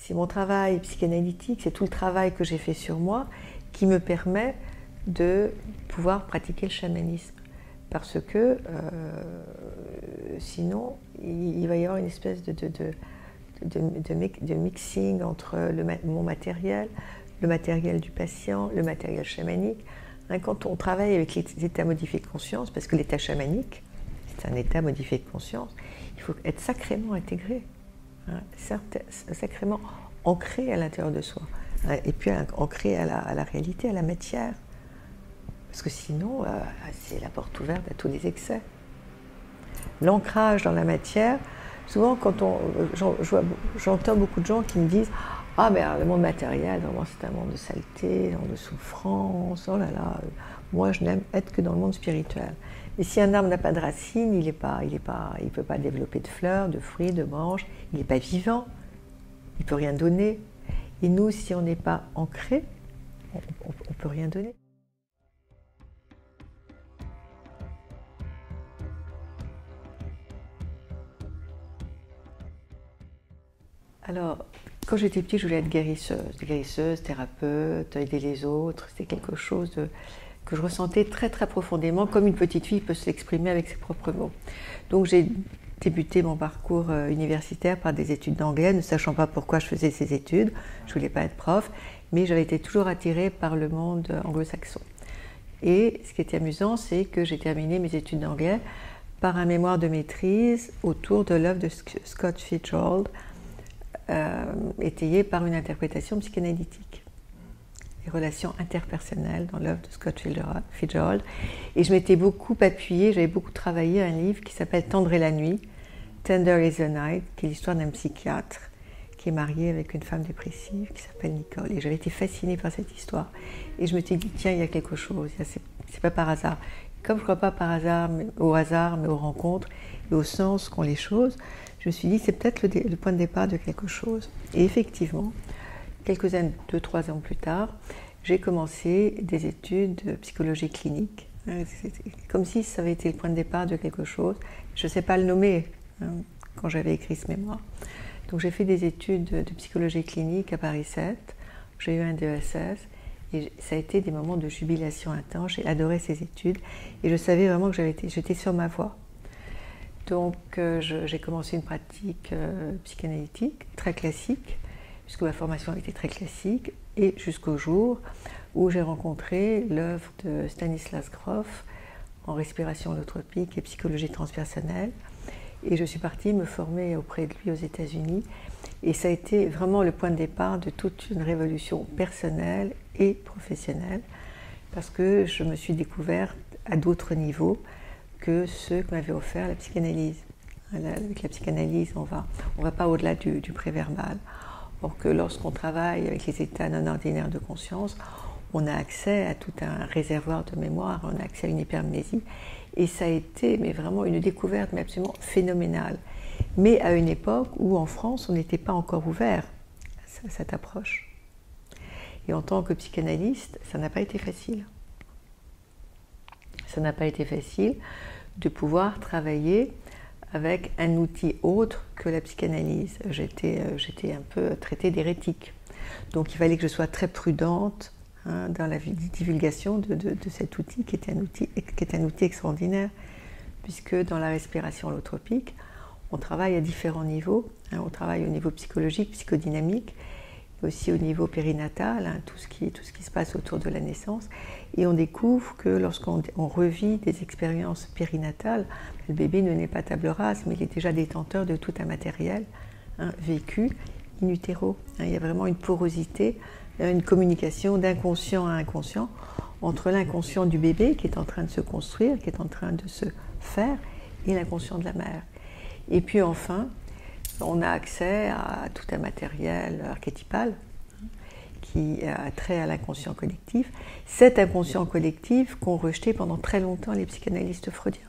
c'est mon travail psychanalytique, c'est tout le travail que j'ai fait sur moi qui me permet de pouvoir pratiquer le chamanisme. Parce que sinon, il va y avoir une espèce de mixing entre mon matériel, le matériel du patient, le matériel chamanique. Hein, quand on travaille avec les états modifiés de conscience, parce que l'état chamanique, c'est un état modifié de conscience, il faut être sacrément intégré, hein, sacrément ancré à l'intérieur de soi, hein, et puis ancré à la réalité, à la matière. Parce que sinon, c'est la porte ouverte à tous les excès. L'ancrage dans la matière, souvent quand j'entends beaucoup de gens qui me disent « Ah ben le monde matériel, vraiment c'est un monde de saleté, un monde de souffrance, oh là là, moi je n'aime être que dans le monde spirituel. » Mais si un arbre n'a pas de racines, il ne peut pas développer de fleurs, de fruits, de branches, il n'est pas vivant, il ne peut rien donner. Et nous, si on n'est pas ancré, on ne peut rien donner. Alors, quand j'étais petite, je voulais être guérisseuse, thérapeute, aider les autres. C'était quelque chose que je ressentais très très profondément, comme une petite fille peut s'exprimer avec ses propres mots. Donc j'ai débuté mon parcours universitaire par des études d'anglais, ne sachant pas pourquoi je faisais ces études. Je ne voulais pas être prof, mais j'avais été toujours attirée par le monde anglo-saxon. Et ce qui était amusant, c'est que j'ai terminé mes études d'anglais par un mémoire de maîtrise autour de l'œuvre de Scott Fitzgerald, étayé par une interprétation psychanalytique. Les relations interpersonnelles dans l'œuvre de Scott Fitzgerald. Et je m'étais beaucoup appuyée, j'avais beaucoup travaillé un livre qui s'appelle Tendre est la nuit, Tender is the Night, qui est l'histoire d'un psychiatre qui est marié avec une femme dépressive qui s'appelle Nicole. Et j'avais été fascinée par cette histoire. Et je me suis dit, tiens, il y a quelque chose, c'est pas par hasard. Comme je ne crois pas par hasard, au hasard, mais aux rencontres et au sens qu'ont les choses, je me suis dit, c'est peut-être le point de départ de quelque chose. Et effectivement, quelques années, 2-3 ans plus tard, j'ai commencé des études de psychologie clinique. C'est comme si ça avait été le point de départ de quelque chose. Je ne sais pas le nommer quand j'avais écrit ce mémoire. Donc j'ai fait des études de psychologie clinique à Paris 7. J'ai eu un DESS. Et ça a été des moments de jubilation intense. J'ai adoré ces études. Et je savais vraiment que j'étais sur ma voie. Donc j'ai commencé une pratique psychanalytique très classique, puisque ma formation était très classique, et jusqu'au jour où j'ai rencontré l'œuvre de Stanislas Grof en respiration holotropique et psychologie transpersonnelle. Et je suis partie me former auprès de lui aux États-Unis. Et ça a été vraiment le point de départ de toute une révolution personnelle et professionnelle, parce que je me suis découverte à d'autres niveaux que ceux que m'avait offert la psychanalyse. Avec la psychanalyse, on va pas au-delà du préverbal. Or que lorsqu'on travaille avec les états non ordinaires de conscience, on a accès à tout un réservoir de mémoire, on a accès à une hypermnésie. Et ça a été mais vraiment une découverte mais absolument phénoménale. Mais à une époque où en France, on n'était pas encore ouvert à cette approche. Et en tant que psychanalyste, ça n'a pas été facile. Ça n'a pas été facile de pouvoir travailler avec un outil autre que la psychanalyse. J'étais un peu traitée d'hérétique. Donc il fallait que je sois très prudente dans la divulgation de cet outil qui est un outil extraordinaire, puisque dans la respiration holotropique, on travaille à différents niveaux. On travaille au niveau psychologique, psychodynamique, aussi au niveau périnatal, tout ce qui se passe autour de la naissance. Et on découvre que lorsqu'on revit des expériences périnatales, le bébé ne naît pas table rase, mais il est déjà détenteur de tout un matériel vécu in utero. Il y a vraiment une porosité, une communication d'inconscient à inconscient entre l'inconscient du bébé qui est en train de se construire, qui est en train de se faire, et l'inconscient de la mère. Et puis enfin, on a accès à tout un matériel archétypal qui a trait à l'inconscient collectif. Cet inconscient collectif qu'ont rejeté pendant très longtemps les psychanalystes freudiens.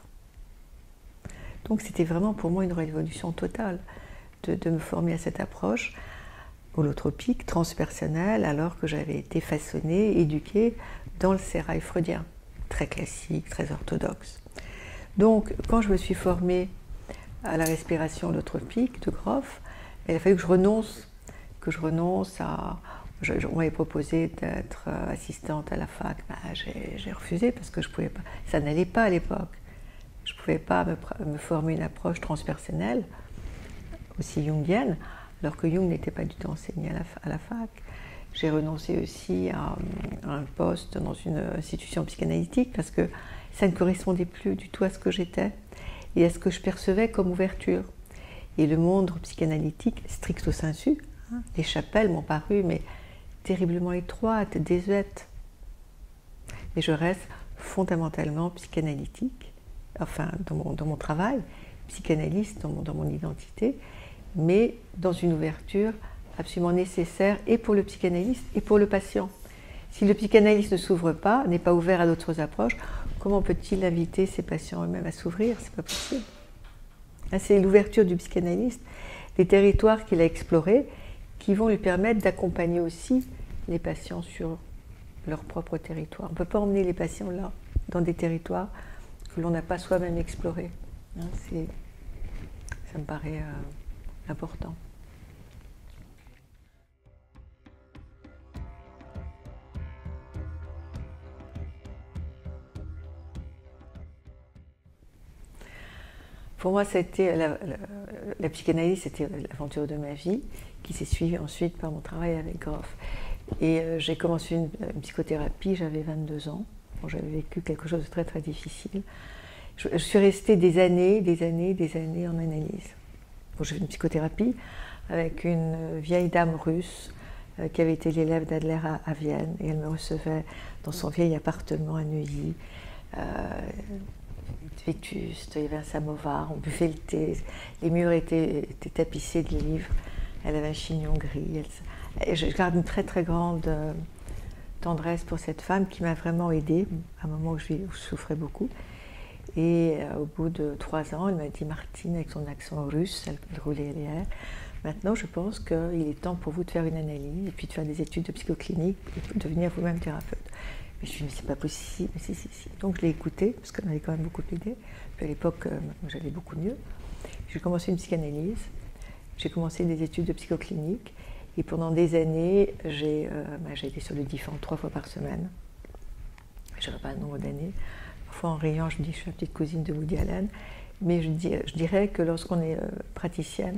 Donc c'était vraiment pour moi une révolution totale de me former à cette approche holotropique, transpersonnelle, alors que j'avais été façonnée, éduquée dans le sérail freudien, très classique, très orthodoxe. Donc quand je me suis formée à la respiration holotropique de Grof, il a fallu que je renonce que je renonce à... On m'avait proposé d'être assistante à la fac. Ben, j'ai refusé parce que je pouvais pas. Ça n'allait pas à l'époque. Je ne pouvais pas me former une approche transpersonnelle, aussi jungienne, alors que Jung n'était pas du tout enseigné à la fac. J'ai renoncé aussi à un poste dans une institution psychanalytique parce que ça ne correspondait plus du tout à ce que j'étais et à ce que je percevais comme ouverture. Et le monde psychanalytique, stricto sensu, hein, les chapelles m'ont paru mais terriblement étroites, désuètes. Mais je reste fondamentalement psychanalytique, enfin dans mon travail, psychanalyste dans mon identité, mais dans une ouverture absolument nécessaire et pour le psychanalyste et pour le patient. Si le psychanalyste ne s'ouvre pas, n'est pas ouvert à d'autres approches, comment peut-il inviter ses patients eux-mêmes à s'ouvrir? C'est pas possible. C'est l'ouverture du psychanalyste, les territoires qu'il a explorés, qui vont lui permettre d'accompagner aussi les patients sur leur propre territoire. On ne peut pas emmener les patients là, dans des territoires que l'on n'a pas soi-même explorés. Hein, ça me paraît important. Pour moi, c'était la psychanalyse, c'était l'aventure de ma vie, qui s'est suivie ensuite par mon travail avec Grof. Et j'ai commencé une psychothérapie, j'avais 22 ans. Bon, j'avais vécu quelque chose de très très difficile. Je suis restée des années en analyse. Bon, j'ai fait une psychothérapie avec une vieille dame russe qui avait été l'élève d'Adler à Vienne, et elle me recevait dans son vieil appartement à Neuilly. Vétuste, il y avait un samovar, on buvait le thé, les murs étaient tapissés de livres, elle avait un chignon gris. Je garde une très très grande tendresse pour cette femme qui m'a vraiment aidée à un moment où je souffrais beaucoup. Et au bout de 3 ans, elle m'a dit: Martine, avec son accent russe, elle roulait les airs, maintenant je pense qu'il est temps pour vous de faire une analyse et puis de faire des études de psychoclinique et de devenir vous-même thérapeute. Je me suis dit, mais c'est pas possible, mais si. Donc je l'ai écoutée, parce qu'elle m'avait quand même beaucoup aidé. Puis à l'époque, j'allais beaucoup mieux. J'ai commencé une psychanalyse, j'ai commencé des études de psychoclinique, et pendant des années, j'ai été sur le divan 3 fois par semaine. Je ne sais pas le nombre d'années. Parfois en riant, je me dis que je suis la petite cousine de Woody Allen, mais je dirais que lorsqu'on est praticien,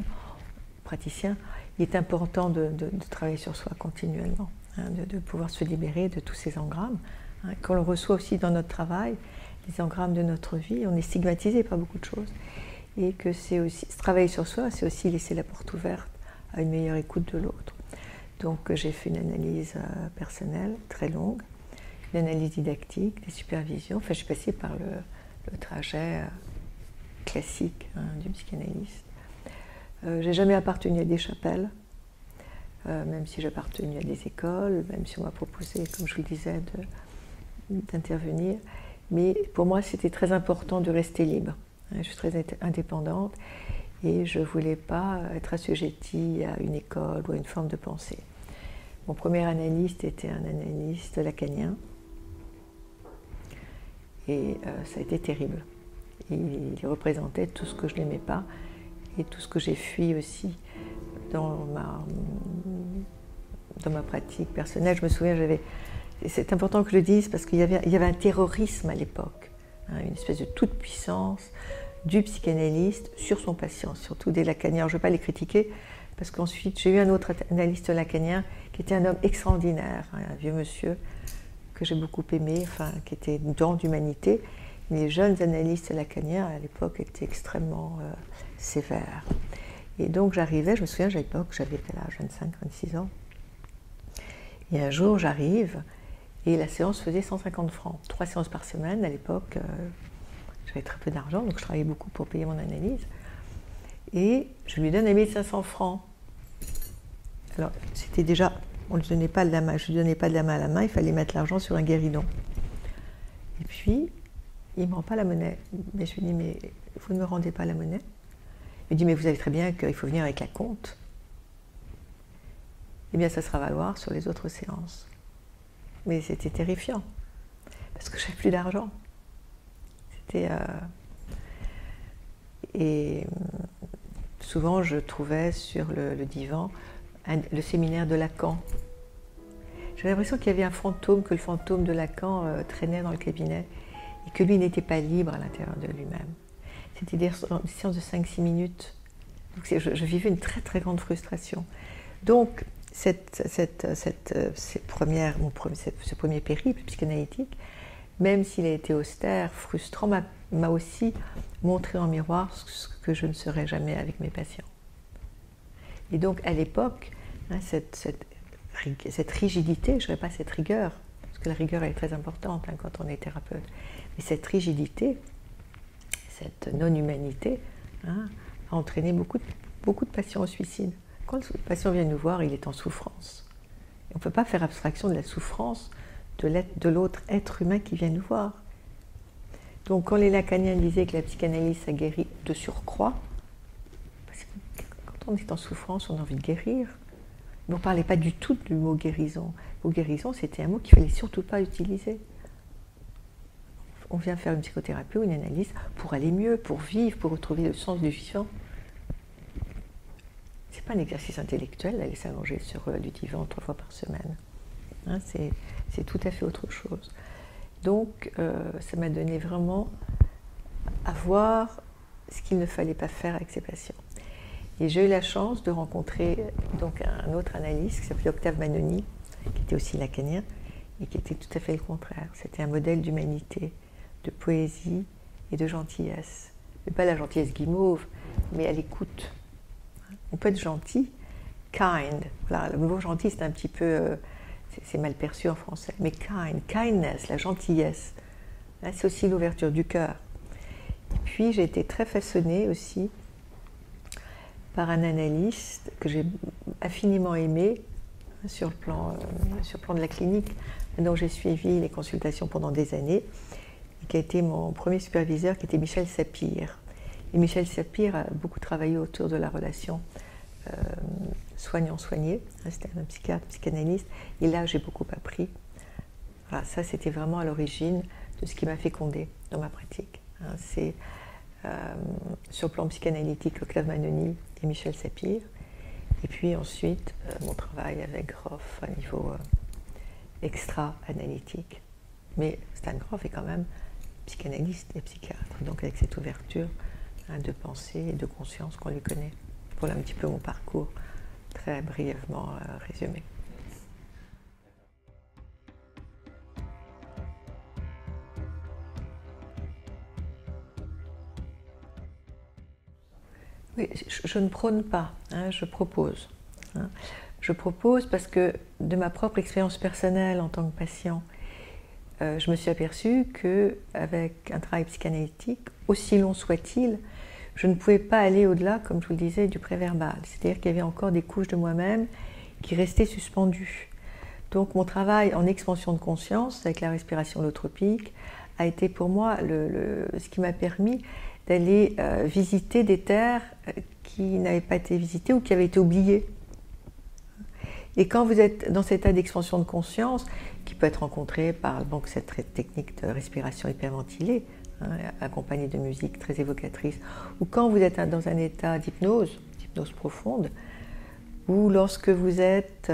il est important de travailler sur soi continuellement. De pouvoir se libérer de tous ces engrammes, qu'on le reçoit aussi dans notre travail, les engrammes de notre vie. On est stigmatisé par beaucoup de choses, et que c'est aussi travailler sur soi, c'est aussi laisser la porte ouverte à une meilleure écoute de l'autre. Donc j'ai fait une analyse personnelle très longue, une analyse didactique, des supervisions. Enfin, je suis passée par le trajet classique du psychanalyste. J'ai jamais appartenu à des chapelles. Même si j'appartenais à des écoles, même si on m'a proposé, comme je vous le disais, d'intervenir. Mais pour moi, c'était très important de rester libre. Je suis très indépendante et je ne voulais pas être assujettie à une école ou à une forme de pensée. Mon premier analyste était un analyste lacanien et ça a été terrible. Il représentait tout ce que je n'aimais pas et tout ce que j'ai fui aussi dans ma pratique personnelle. Je me souviens, c'est important que je le dise parce qu'il y avait un terrorisme à l'époque, une espèce de toute-puissance du psychanalyste sur son patient, surtout des lacaniens. Je ne veux pas les critiquer parce qu'ensuite j'ai eu un autre analyste lacanien qui était un homme extraordinaire, un vieux monsieur que j'ai beaucoup aimé, enfin, qui était dans l'humanité. Les jeunes analystes lacaniens à l'époque étaient extrêmement sévères. Et donc j'arrivais, je me souviens, à l'époque, j'avais quel âge, 25, 26 ans. Et un jour, j'arrive, et la séance faisait 150 francs. 3 séances par semaine, à l'époque, j'avais très peu d'argent, donc je travaillais beaucoup pour payer mon analyse. Et je lui donne 1500 francs. Alors, c'était déjà, on ne lui donnait pas de la main, je ne lui donnais pas de la main à la main, il fallait mettre l'argent sur un guéridon. Et puis, il ne me rend pas la monnaie. Mais je lui dis, mais vous ne me rendez pas la monnaie? Il me dit, mais vous savez très bien qu'il faut venir avec la compte. Eh bien, ça sera valoir sur les autres séances. Mais c'était terrifiant, parce que je n'avais plus d'argent. C'était... Et souvent, je trouvais sur le divan le séminaire de Lacan. J'avais l'impression qu'il y avait un fantôme, que le fantôme de Lacan traînait dans le cabinet et que lui n'était pas libre à l'intérieur de lui-même. C'était des séances de 5-6 minutes. Donc je vivais une très très grande frustration. Donc ce premier périple psychanalytique, même s'il a été austère, frustrant, m'a aussi montré en miroir ce que je ne serais jamais avec mes patients. Et donc à l'époque, hein, cette rigidité, je ne dirais pas cette rigueur, parce que la rigueur elle est très importante hein, quand on est thérapeute, mais cette rigidité, cette non-humanité hein, a entraîné beaucoup de patients au suicide. Quand le patient vient nous voir, il est en souffrance. Et on ne peut pas faire abstraction de la souffrance de l'autre être humain qui vient nous voir. Donc quand les lacaniens disaient que la psychanalyse ça guérit de surcroît, parce que quand on est en souffrance, on a envie de guérir. Mais on ne parlait pas du tout du mot guérison. Le mot guérison, c'était un mot qu'il ne fallait surtout pas utiliser. On vient faire une psychothérapie ou une analyse pour aller mieux, pour vivre, pour retrouver le sens du vivant. Ce n'est pas un exercice intellectuel d'aller s'allonger sur du divan 3 fois par semaine. Hein, c'est tout à fait autre chose. Donc, ça m'a donné vraiment à voir ce qu'il ne fallait pas faire avec ces patients. Et j'ai eu la chance de rencontrer donc un autre analyste qui s'appelait Octave Manoni, qui était aussi lacanien, et qui était tout à fait le contraire. C'était un modèle d'humanité, de poésie et de gentillesse. Mais pas la gentillesse guimauve, mais à l'écoute. On peut être gentil, kind. Voilà, le mot gentil, c'est un petit peu... c'est mal perçu en français. Mais kindness, la gentillesse. Là, c'est aussi l'ouverture du cœur. Et puis, j'ai été très façonnée aussi par un analyste que j'ai infiniment aimé sur le plan de la clinique, dont j'ai suivi les consultations pendant des années, et qui a été mon premier superviseur, qui était Michel Sapir. Et Michel Sapir a beaucoup travaillé autour de la relation soignant-soigné. C'était un psychiatre, psychanalyste, et là j'ai beaucoup appris. Voilà, ça c'était vraiment à l'origine de ce qui m'a fécondé dans ma pratique. C'est sur le plan psychanalytique, Octave Manoni et Michel Sapir, et puis ensuite mon travail avec Grof à niveau extra-analytique. Mais Stan Grof est quand même psychanalyste et psychiatre, donc avec cette ouverture hein, de pensée et de conscience qu'on lui connaît. Voilà un petit peu mon parcours, très brièvement résumé. Oui, je ne prône pas, hein, je propose. Hein. Je propose parce que de ma propre expérience personnelle en tant que patient, je me suis aperçue qu'avec un travail psychanalytique, aussi long soit-il, je ne pouvais pas aller au-delà, comme je vous le disais, du préverbal. C'est-à-dire qu'il y avait encore des couches de moi-même qui restaient suspendues. Donc mon travail en expansion de conscience, avec la respiration holotropique, a été pour moi ce qui m'a permis d'aller visiter des terres qui n'avaient pas été visitées ou qui avaient été oubliées. Et quand vous êtes dans cet état d'expansion de conscience, qui peut être rencontré par donc, cette technique de respiration hyperventilée, hein, accompagnée de musique très évocatrice, ou quand vous êtes dans un état d'hypnose profonde, ou lorsque vous êtes,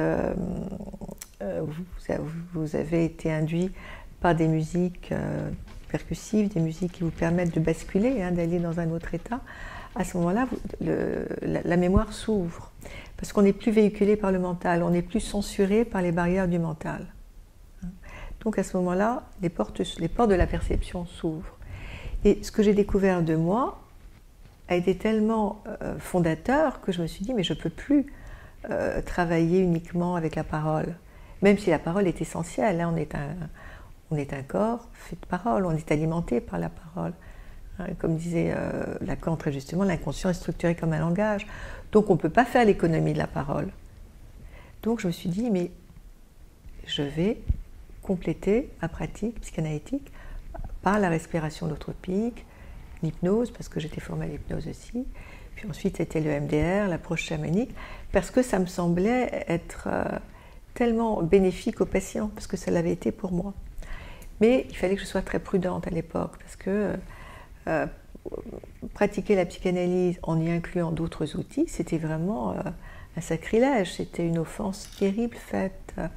vous avez été induit par des musiques percussives, des musiques qui vous permettent de basculer, hein, d'aller dans un autre état, à ce moment-là, la mémoire s'ouvre. Parce qu'on n'est plus véhiculé par le mental, on n'est plus censuré par les barrières du mental. Donc à ce moment-là, les portes de la perception s'ouvrent. Et ce que j'ai découvert de moi a été tellement fondateur que je me suis dit, mais je ne peux plus travailler uniquement avec la parole. Même si la parole est essentielle, hein, on est un corps fait de parole, on est alimenté par la parole. Comme disait Lacan très justement, l'inconscient est structuré comme un langage. Donc on ne peut pas faire l'économie de la parole. Donc je me suis dit, mais je vais compléter ma pratique psychanalytique par la respiration holotropique, l'hypnose, parce que j'étais formée à l'hypnose aussi. Puis ensuite c'était le MDR, l'approche chamanique, parce que ça me semblait être tellement bénéfique aux patients, parce que ça l'avait été pour moi. Mais il fallait que je sois très prudente à l'époque, parce que pratiquer la psychanalyse en y incluant d'autres outils, c'était vraiment un sacrilège, c'était une offense terrible faite à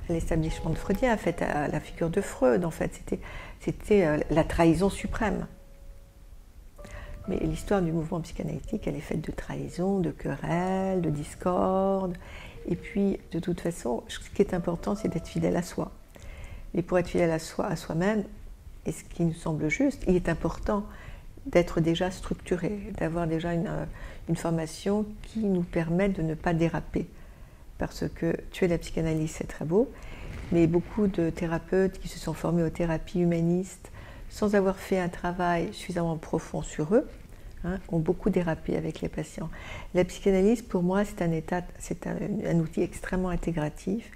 l'établissement de freudien, faite à la figure de Freud. En fait, c'était la trahison suprême. Mais l'histoire du mouvement psychanalytique, elle est faite de trahison, de querelles, de discorde. Et puis, de toute façon, ce qui est important, c'est d'être fidèle à soi. Mais pour être fidèle à soi-même, et ce qui nous semble juste, il est important d'être déjà structuré, d'avoir déjà une formation qui nous permet de ne pas déraper. Parce que tuer la psychanalyse, c'est très beau, mais beaucoup de thérapeutes qui se sont formés aux thérapies humanistes sans avoir fait un travail suffisamment profond sur eux, ont beaucoup dérapé avec les patients. La psychanalyse, pour moi, c'est un outil extrêmement intégratif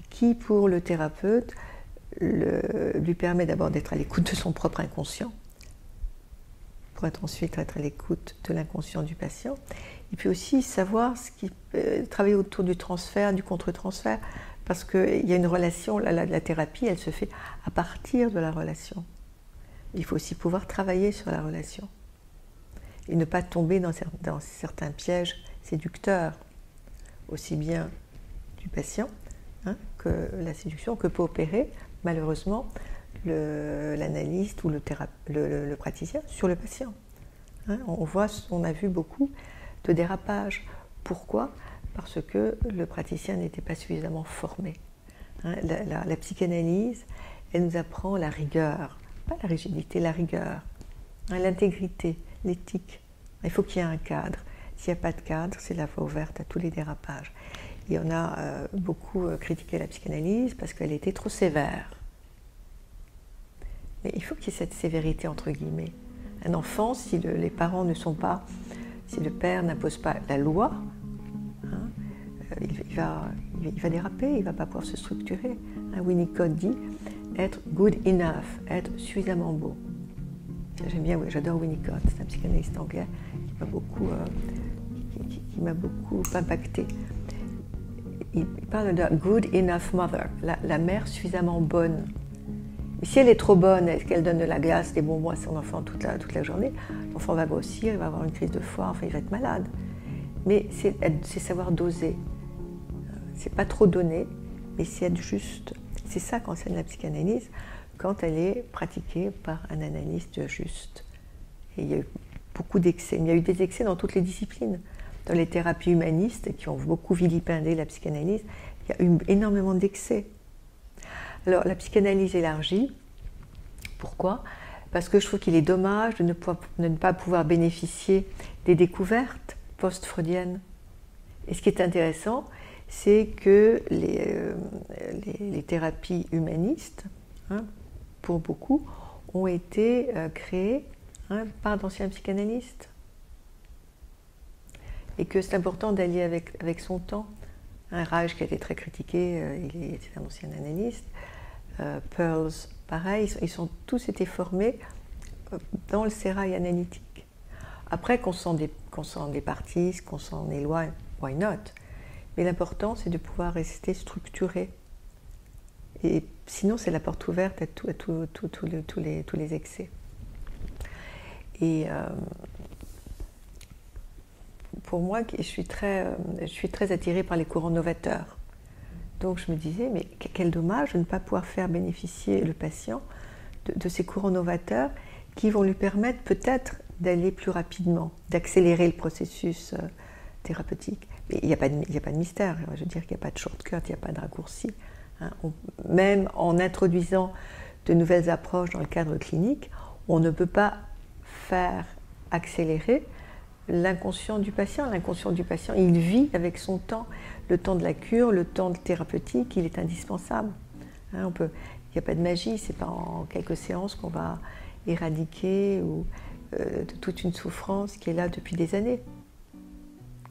qui, pour le thérapeute, lui permet d'abord d'être à l'écoute de son propre inconscient, pour ensuite être à l'écoute de l'inconscient du patient, et puis aussi savoir travailler autour du transfert, du contre-transfert, parce qu'il y a une relation, la thérapie, elle se fait à partir de la relation. Il faut aussi pouvoir travailler sur la relation et ne pas tomber dans certains pièges séducteurs, aussi bien du patient que la séduction que peut opérer malheureusement l'analyste ou le praticien sur le patient. On a vu beaucoup de dérapages. Pourquoi ? Parce que le praticien n'était pas suffisamment formé. La psychanalyse, elle nous apprend la rigueur, pas la rigidité, la rigueur, l'intégrité, l'éthique. Il faut qu'il y ait un cadre. S'il n'y a pas de cadre, c'est la voie ouverte à tous les dérapages. Et on a beaucoup critiqué la psychanalyse parce qu'elle était trop sévère. Mais il faut qu'il y ait cette sévérité entre guillemets. Un enfant, si les parents ne sont pas, si le père n'impose pas la loi, il va déraper, il ne va pas pouvoir se structurer. Winnicott dit être good enough, être suffisamment beau. J'aime bien, j'adore Winnicott, c'est un psychanalyste anglais qui m'a beaucoup impacté. Il parle de good enough mother, la mère suffisamment bonne. Mais si elle est trop bonne, est-ce qu'elle donne de la glace, des bonbons à son enfant toute la journée, l'enfant va grossir, il va avoir une crise de foie, enfin il va être malade. Mais c'est savoir doser. C'est pas trop donner, mais c'est être juste. C'est ça qu'enseigne la psychanalyse quand elle est pratiquée par un analyste juste. Et il y a eu beaucoup d'excès. Il y a eu des excès dans toutes les disciplines. Dans les thérapies humanistes, qui ont beaucoup vilipendé la psychanalyse, il y a eu énormément d'excès. Alors, la psychanalyse élargie, pourquoi ? Parce que je trouve qu'il est dommage de ne pas pouvoir bénéficier des découvertes post-freudiennes. Et ce qui est intéressant, c'est que les thérapies humanistes, pour beaucoup, ont été créées par d'anciens psychanalystes. Et que c'est important d'aller avec son temps. Reich, qui a été très critiqué, il était un ancien analyste. Pearls, pareil, ils ont tous été formés dans le sérail analytique. Après, qu'on s'en départisse, qu'on s'en éloigne, why not? Mais l'important, c'est de pouvoir rester structuré. Et sinon, c'est la porte ouverte à tous les excès. Et pour moi, je suis très attirée par les courants novateurs. Donc je me disais, mais quel dommage de ne pas pouvoir faire bénéficier le patient de ces courants novateurs qui vont lui permettre peut-être d'aller plus rapidement, d'accélérer le processus thérapeutique. Mais il n'y a pas de mystère, je veux dire qu'il n'y a pas de shortcut, il n'y a pas de raccourci. Même en introduisant de nouvelles approches dans le cadre clinique, on ne peut pas faire accélérer l'inconscient du patient. L'inconscient du patient, il vit avec son temps. Le temps de la cure, le temps thérapeutique, il est indispensable. Il n'y a pas de magie, ce n'est pas en quelques séances qu'on va éradiquer de toute une souffrance qui est là depuis des années.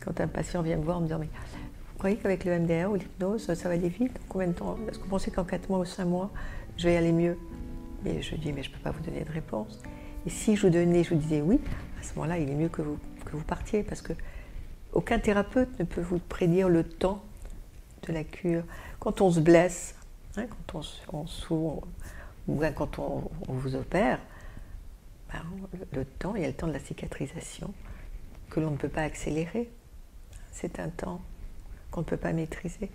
Quand un patient vient me voir en me disant « mais vous croyez qu'avec le MDR ou l'hypnose, ça va aller vite? Combien de temps? Est-ce que vous pensez qu'en 4 mois ou 5 mois, je vais aller mieux ?» Et je dis « mais je ne peux pas vous donner de réponse. » Et si je vous disais oui, à ce moment-là, il est mieux que vous partiez, parce que aucun thérapeute ne peut vous prédire le temps de la cure. Quand on se blesse, quand on s'ouvre, ou quand on vous opère, il y a le temps de la cicatrisation que l'on ne peut pas accélérer. C'est un temps qu'on ne peut pas maîtriser.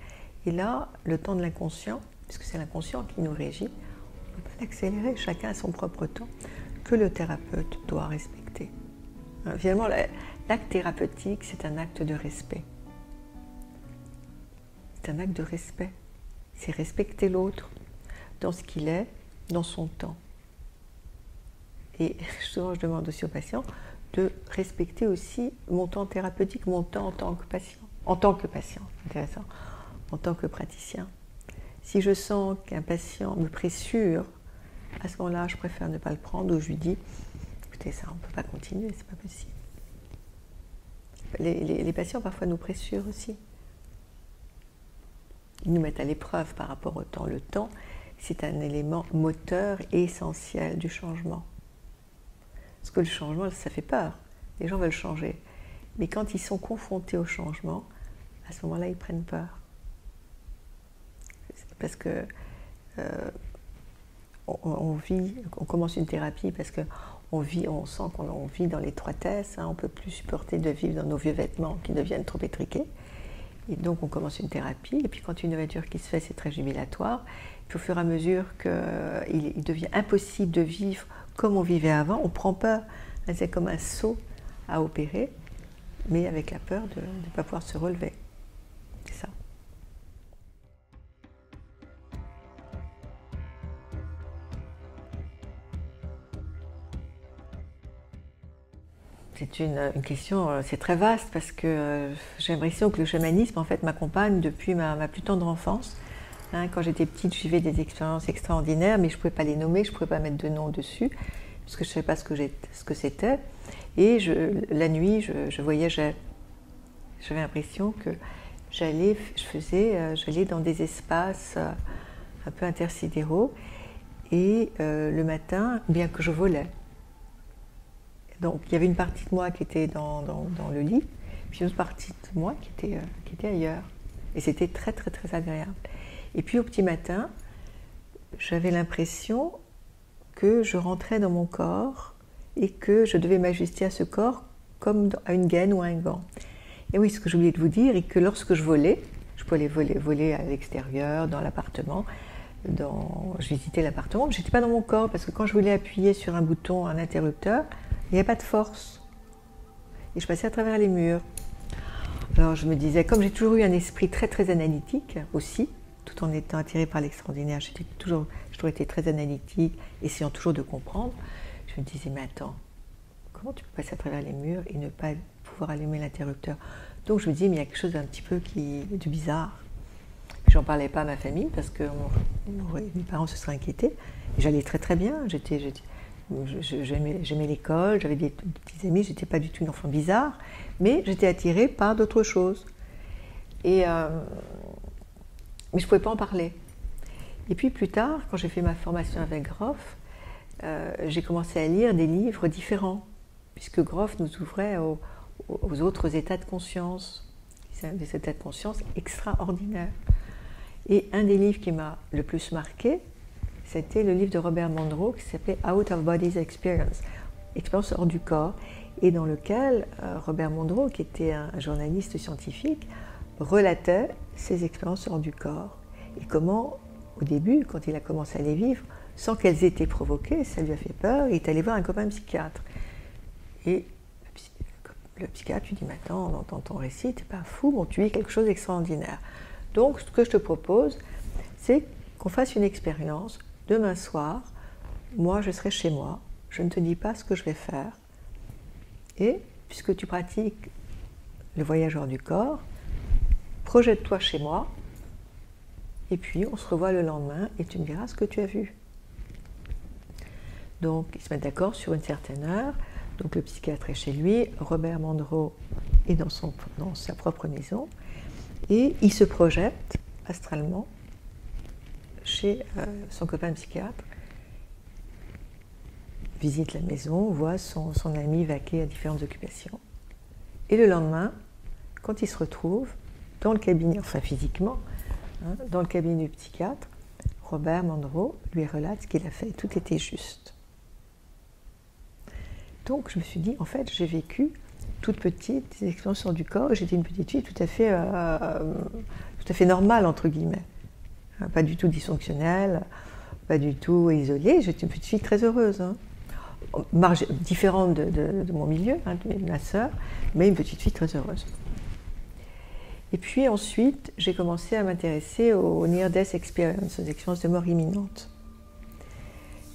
Et là, le temps de l'inconscient, puisque c'est l'inconscient qui nous régit, on ne peut pas l'accélérer, chacun a son propre temps, que le thérapeute doit respecter. Finalement, l'acte thérapeutique, c'est un acte de respect. C'est un acte de respect. C'est respecter l'autre dans ce qu'il est, dans son temps. Et souvent, je demande aussi aux patients de respecter aussi mon temps thérapeutique, mon temps en tant que patient. En tant que patient, intéressant. En tant que praticien. Si je sens qu'un patient me pressure, à ce moment-là, je préfère ne pas le prendre, ou je lui dis, écoutez, ça, on ne peut pas continuer, c'est pas possible. Les patients, parfois, nous pressurent aussi. Ils nous mettent à l'épreuve par rapport au temps. Le temps, c'est un élément moteur et essentiel du changement. Parce que le changement, ça fait peur. Les gens veulent changer. Mais quand ils sont confrontés au changement, à ce moment-là, ils prennent peur. Parce que on commence une thérapie parce qu'on sent qu'on vit dans l'étroitesse, on ne peut plus supporter de vivre dans nos vieux vêtements qui deviennent trop étriqués. Et donc on commence une thérapie, et puis quand une ouverture qui se fait, c'est très jubilatoire. Puis au fur et à mesure qu'il devient impossible de vivre comme on vivait avant, on prend peur. C'est comme un saut à opérer, mais avec la peur de ne pas pouvoir se relever. C'est ça. C'est une question, c'est très vaste parce que j'ai l'impression que le chamanisme en fait m'accompagne depuis ma plus tendre enfance. Quand j'étais petite, je vivais des expériences extraordinaires, mais je ne pouvais pas les nommer, je ne pouvais pas mettre de nom dessus, parce que je ne savais pas ce que c'était. Et la nuit, je voyageais. J'avais l'impression que j'allais dans des espaces un peu intersidéraux, et le matin, bien que je volais. Donc il y avait une partie de moi qui était dans le lit, puis une autre partie de moi qui était ailleurs. Et c'était très très très agréable. Et puis au petit matin, j'avais l'impression que je rentrais dans mon corps et que je devais m'ajuster à ce corps comme à une gaine ou à un gant. Et oui, ce que j'ai oublié de vous dire est que lorsque je volais, je pouvais voler à l'extérieur, dans l'appartement, je visitais l'appartement, mais je n'étais pas dans mon corps parce que quand je voulais appuyer sur un bouton, un interrupteur, il n'y avait pas de force. Et je passais à travers les murs. Alors je me disais, comme j'ai toujours eu un esprit très très analytique aussi, tout en étant attirée par l'extraordinaire, j'ai toujours été très analytique, essayant toujours de comprendre, je me disais, mais attends, comment tu peux passer à travers les murs et ne pas pouvoir allumer l'interrupteur? Donc je me disais, mais il y a quelque chose d'un petit peu de bizarre. J'en parlais pas à ma famille parce que mes parents se seraient inquiétés. J'allais très très bien, j'aimais l'école, j'avais des petits amis, j'étais pas du tout une enfant bizarre, mais j'étais attirée par d'autres choses. Mais je pouvais pas en parler. Et puis plus tard, quand j'ai fait ma formation avec Grof, j'ai commencé à lire des livres différents, puisque Grof nous ouvrait aux autres états de conscience, des états de conscience extraordinaires. Et un des livres qui m'a le plus marqué, c'était le livre de Robert Monroe qui s'appelait Out of Body's Experience, expérience hors du corps, et dans lequel Robert Monroe, qui était un journaliste scientifique, relatait ses expériences hors du corps. Et comment, au début, quand il a commencé à les vivre, sans qu'elles aient été provoquées, ça lui a fait peur, il est allé voir un copain psychiatre. Et le psychiatre lui dit, mais attends, dans ton récit, t'es pas fou, bon, tu vis quelque chose d'extraordinaire. Donc, ce que je te propose, c'est qu'on fasse une expérience. Demain soir, moi, je serai chez moi. Je ne te dis pas ce que je vais faire. Et, puisque tu pratiques le voyage hors du corps, projette-toi chez moi. Et puis, on se revoit le lendemain et tu me diras ce que tu as vu. Donc, ils se mettent d'accord sur une certaine heure. Donc, le psychiatre est chez lui. Robert Monroe est dans sa propre maison. Et il se projette astralement chez son copain psychiatre, visite la maison, voit son ami vaquer à différentes occupations. Et le lendemain, quand il se retrouve dans le cabinet, enfin physiquement, dans le cabinet du psychiatre, Robert Monroe lui relate ce qu'il a fait et tout était juste. Donc je me suis dit, en fait, j'ai vécu toute petite, des extensions du corps. J'étais une petite fille tout à fait normale, entre guillemets. Pas du tout dysfonctionnelle, pas du tout isolée. J'étais une petite fille très heureuse. Hein. Différente de mon milieu, hein, de ma sœur, mais une petite fille très heureuse. Et puis ensuite, j'ai commencé à m'intéresser au Near-Death Experience, aux expériences de mort imminente.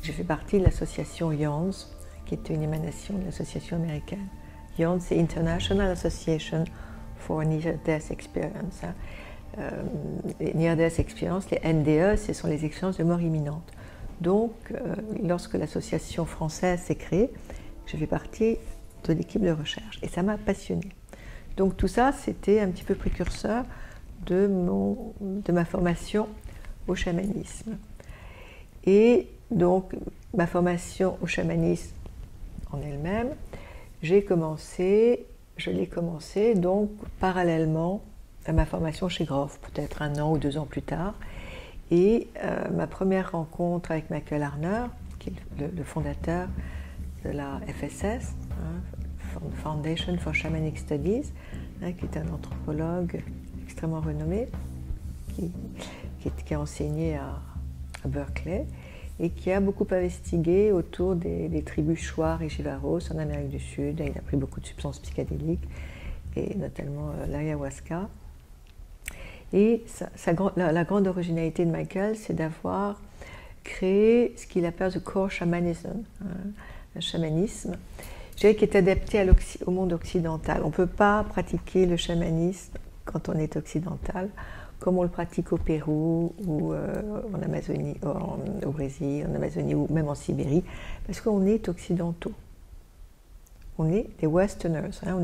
J'ai fait partie de l'association YANS, qui était une émanation de l'association américaine. YANS, c'est International Association for Near-Death Experience. Hein. Les Near-Death Experience, les NDE, ce sont les expériences de mort imminente. Donc, lorsque l'association française s'est créée, j'ai fait partie de l'équipe de recherche et ça m'a passionnée. Donc tout ça, c'était un petit peu précurseur de ma formation au chamanisme. Et donc, ma formation au chamanisme en elle-même, je l'ai commencé donc parallèlement à ma formation chez Grof, peut-être 1 an ou 2 ans plus tard. Et ma première rencontre avec Michael Harner, qui est le fondateur de la FSS, hein, Foundation for Shamanic Studies, hein, qui est un anthropologue extrêmement renommé, qui a enseigné à Berkeley et qui a beaucoup investigué autour des tribus Shuar et Jivaros en Amérique du Sud. Il a pris beaucoup de substances psychédéliques, et notamment l'ayahuasca. Et la grande originalité de Michael, c'est d'avoir créé ce qu'il appelle le core shamanism, hein, le chamanisme, qui est adapté au monde occidental. On ne peut pas pratiquer le chamanisme quand on est occidental, comme on le pratique au Pérou ou en Amazonie, au Brésil, en Amazonie ou même en Sibérie, parce qu'on est occidentaux. On est des Westerners, hein,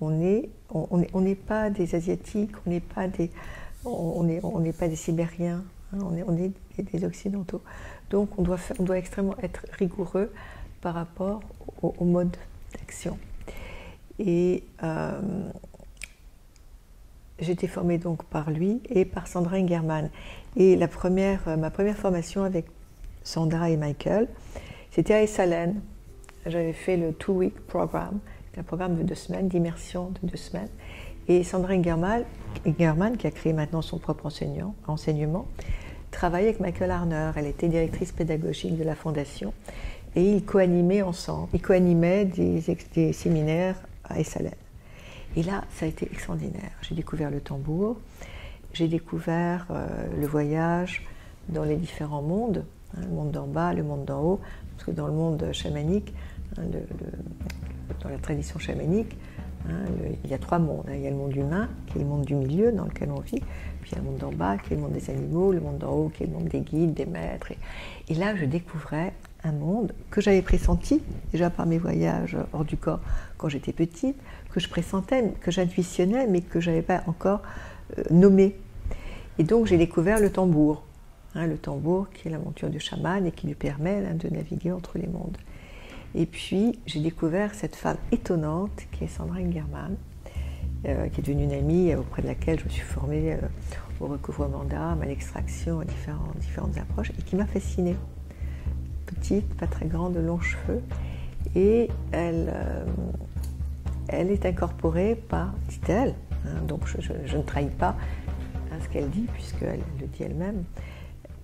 on n'est pas des Asiatiques, on n'est pas des Sibériens, hein, on est des Occidentaux. Donc on doit extrêmement être rigoureux par rapport au mode d'action. Et j'ai été formée donc par lui et par Sandra Ingerman. Et ma première formation avec Sandra et Michael, c'était à Esalen. J'avais fait le 2-week programme. Un programme de 2 semaines, d'immersion de 2 semaines. Et Sandra Ingerman, qui a créé maintenant son propre enseignement, travaillait avec Michael Harner. Elle était directrice pédagogique de la fondation. Et ils co-animaient ensemble. Ils co-animaient des séminaires à Esalen. Et là, ça a été extraordinaire. J'ai découvert le tambour, j'ai découvert le voyage dans les différents mondes, hein, le monde d'en bas, le monde d'en haut, parce que dans le monde chamanique, hein, dans la tradition chamanique, hein, il y a 3 mondes. Hein. Il y a le monde humain, qui est le monde du milieu dans lequel on vit, puis il y a le monde d'en bas, qui est le monde des animaux, le monde d'en haut, qui est le monde des guides, des maîtres. Et là, je découvrais un monde que j'avais pressenti, déjà par mes voyages hors du corps quand j'étais petite, que je pressentais, que j'intuitionnais, mais que je n'avais pas encore nommé. Et donc, j'ai découvert le tambour. Hein, le tambour qui est la monture du chaman et qui lui permet hein, de naviguer entre les mondes. Et puis, j'ai découvert cette femme étonnante qui est Sandra Ingerman, qui est devenue une amie auprès de laquelle je me suis formée au recouvrement d'âme, à l'extraction, à différentes approches, et qui m'a fascinée. Petite, pas très grande, de longs cheveux, et elle est incorporée par, dit-elle, hein, donc je ne trahis pas hein, ce qu'elle dit, puisqu'elle le dit elle-même,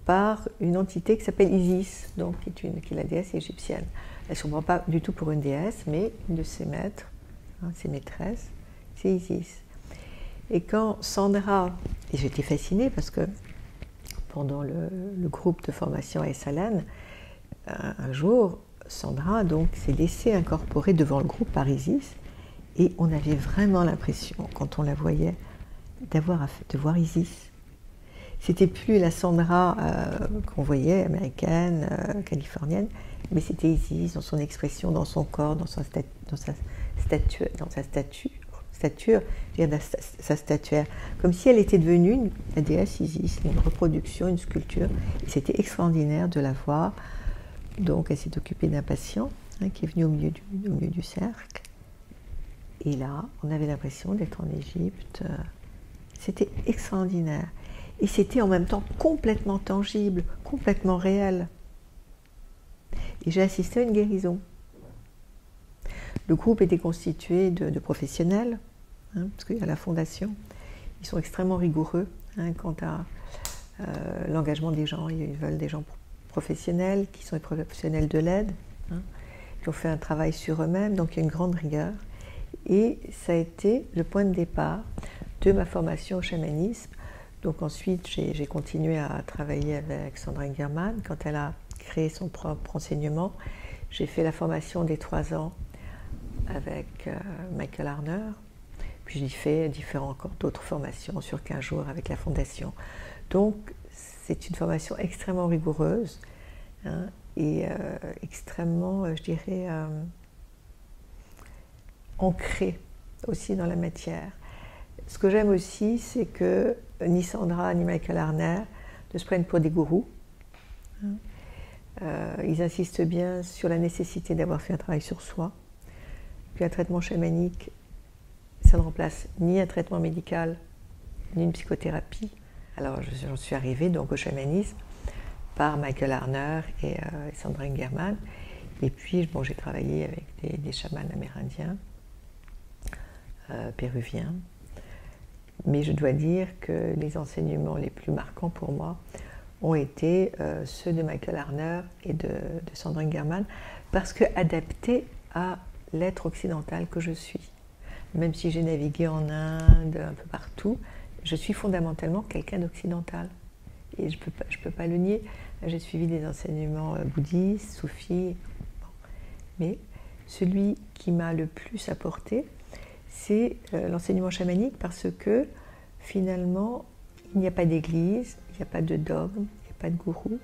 par une entité qui s'appelle Isis, donc qui est la déesse égyptienne. Elle ne se prend pas du tout pour une déesse, mais une de ses maîtres, hein, ses maîtresses, c'est Isis. Et quand Sandra, et j'étais fascinée parce que pendant le groupe de formation à Esalen, un jour, Sandra donc s'est laissée incorporer devant le groupe par Isis, et on avait vraiment l'impression, quand on la voyait, de voir Isis. C'était plus la Sandra qu'on voyait, américaine, californienne, mais c'était Isis dans son expression, dans son corps, dans sa statuaire, comme si elle était devenue la déesse Isis, une reproduction, une sculpture. C'était extraordinaire de la voir. Donc elle s'est occupée d'un patient hein, qui est venu au milieu du cercle. Et là, on avait l'impression d'être en Égypte. C'était extraordinaire. Et c'était en même temps complètement tangible, complètement réel. Et j'ai assisté à une guérison. Le groupe était constitué de professionnels, hein, parce qu'il y a la fondation. Ils sont extrêmement rigoureux hein, quant à l'engagement des gens. Ils veulent des gens professionnels, qui sont des professionnels de l'aide, hein, qui ont fait un travail sur eux-mêmes, donc il y a une grande rigueur. Et ça a été le point de départ de ma formation au chamanisme. Donc ensuite, j'ai continué à travailler avec Sandra Ingerman. Quand elle a créé son propre enseignement, j'ai fait la formation des 3 ans avec Michael Harner. Puis j'ai fait encore d'autres formations sur 15 jours avec la fondation. Donc c'est une formation extrêmement rigoureuse hein, et extrêmement, je dirais, ancrée aussi dans la matière. Ce que j'aime aussi, c'est que ni Sandra ni Michael Harner ne se prennent pour des gourous. Ils insistent bien sur la nécessité d'avoir fait un travail sur soi. Puis un traitement chamanique, ça ne remplace ni un traitement médical, ni une psychothérapie. Alors j'en suis arrivée donc au chamanisme par Michael Harner et Sandra Ingerman. Et puis bon, j'ai travaillé avec des chamans amérindiens, péruviens. Mais je dois dire que les enseignements les plus marquants pour moi ont été ceux de Michael Harner et de Sandra Ingerman, parce qu'adaptés à l'être occidental que je suis. Même si j'ai navigué en Inde, un peu partout, je suis fondamentalement quelqu'un d'occidental. Et je peux pas le nier. J'ai suivi des enseignements bouddhistes, soufis. Bon. Mais celui qui m'a le plus apporté, c'est l'enseignement chamanique, parce que finalement, il n'y a pas d'église, il n'y a pas de dogme, il n'y a pas de gourou,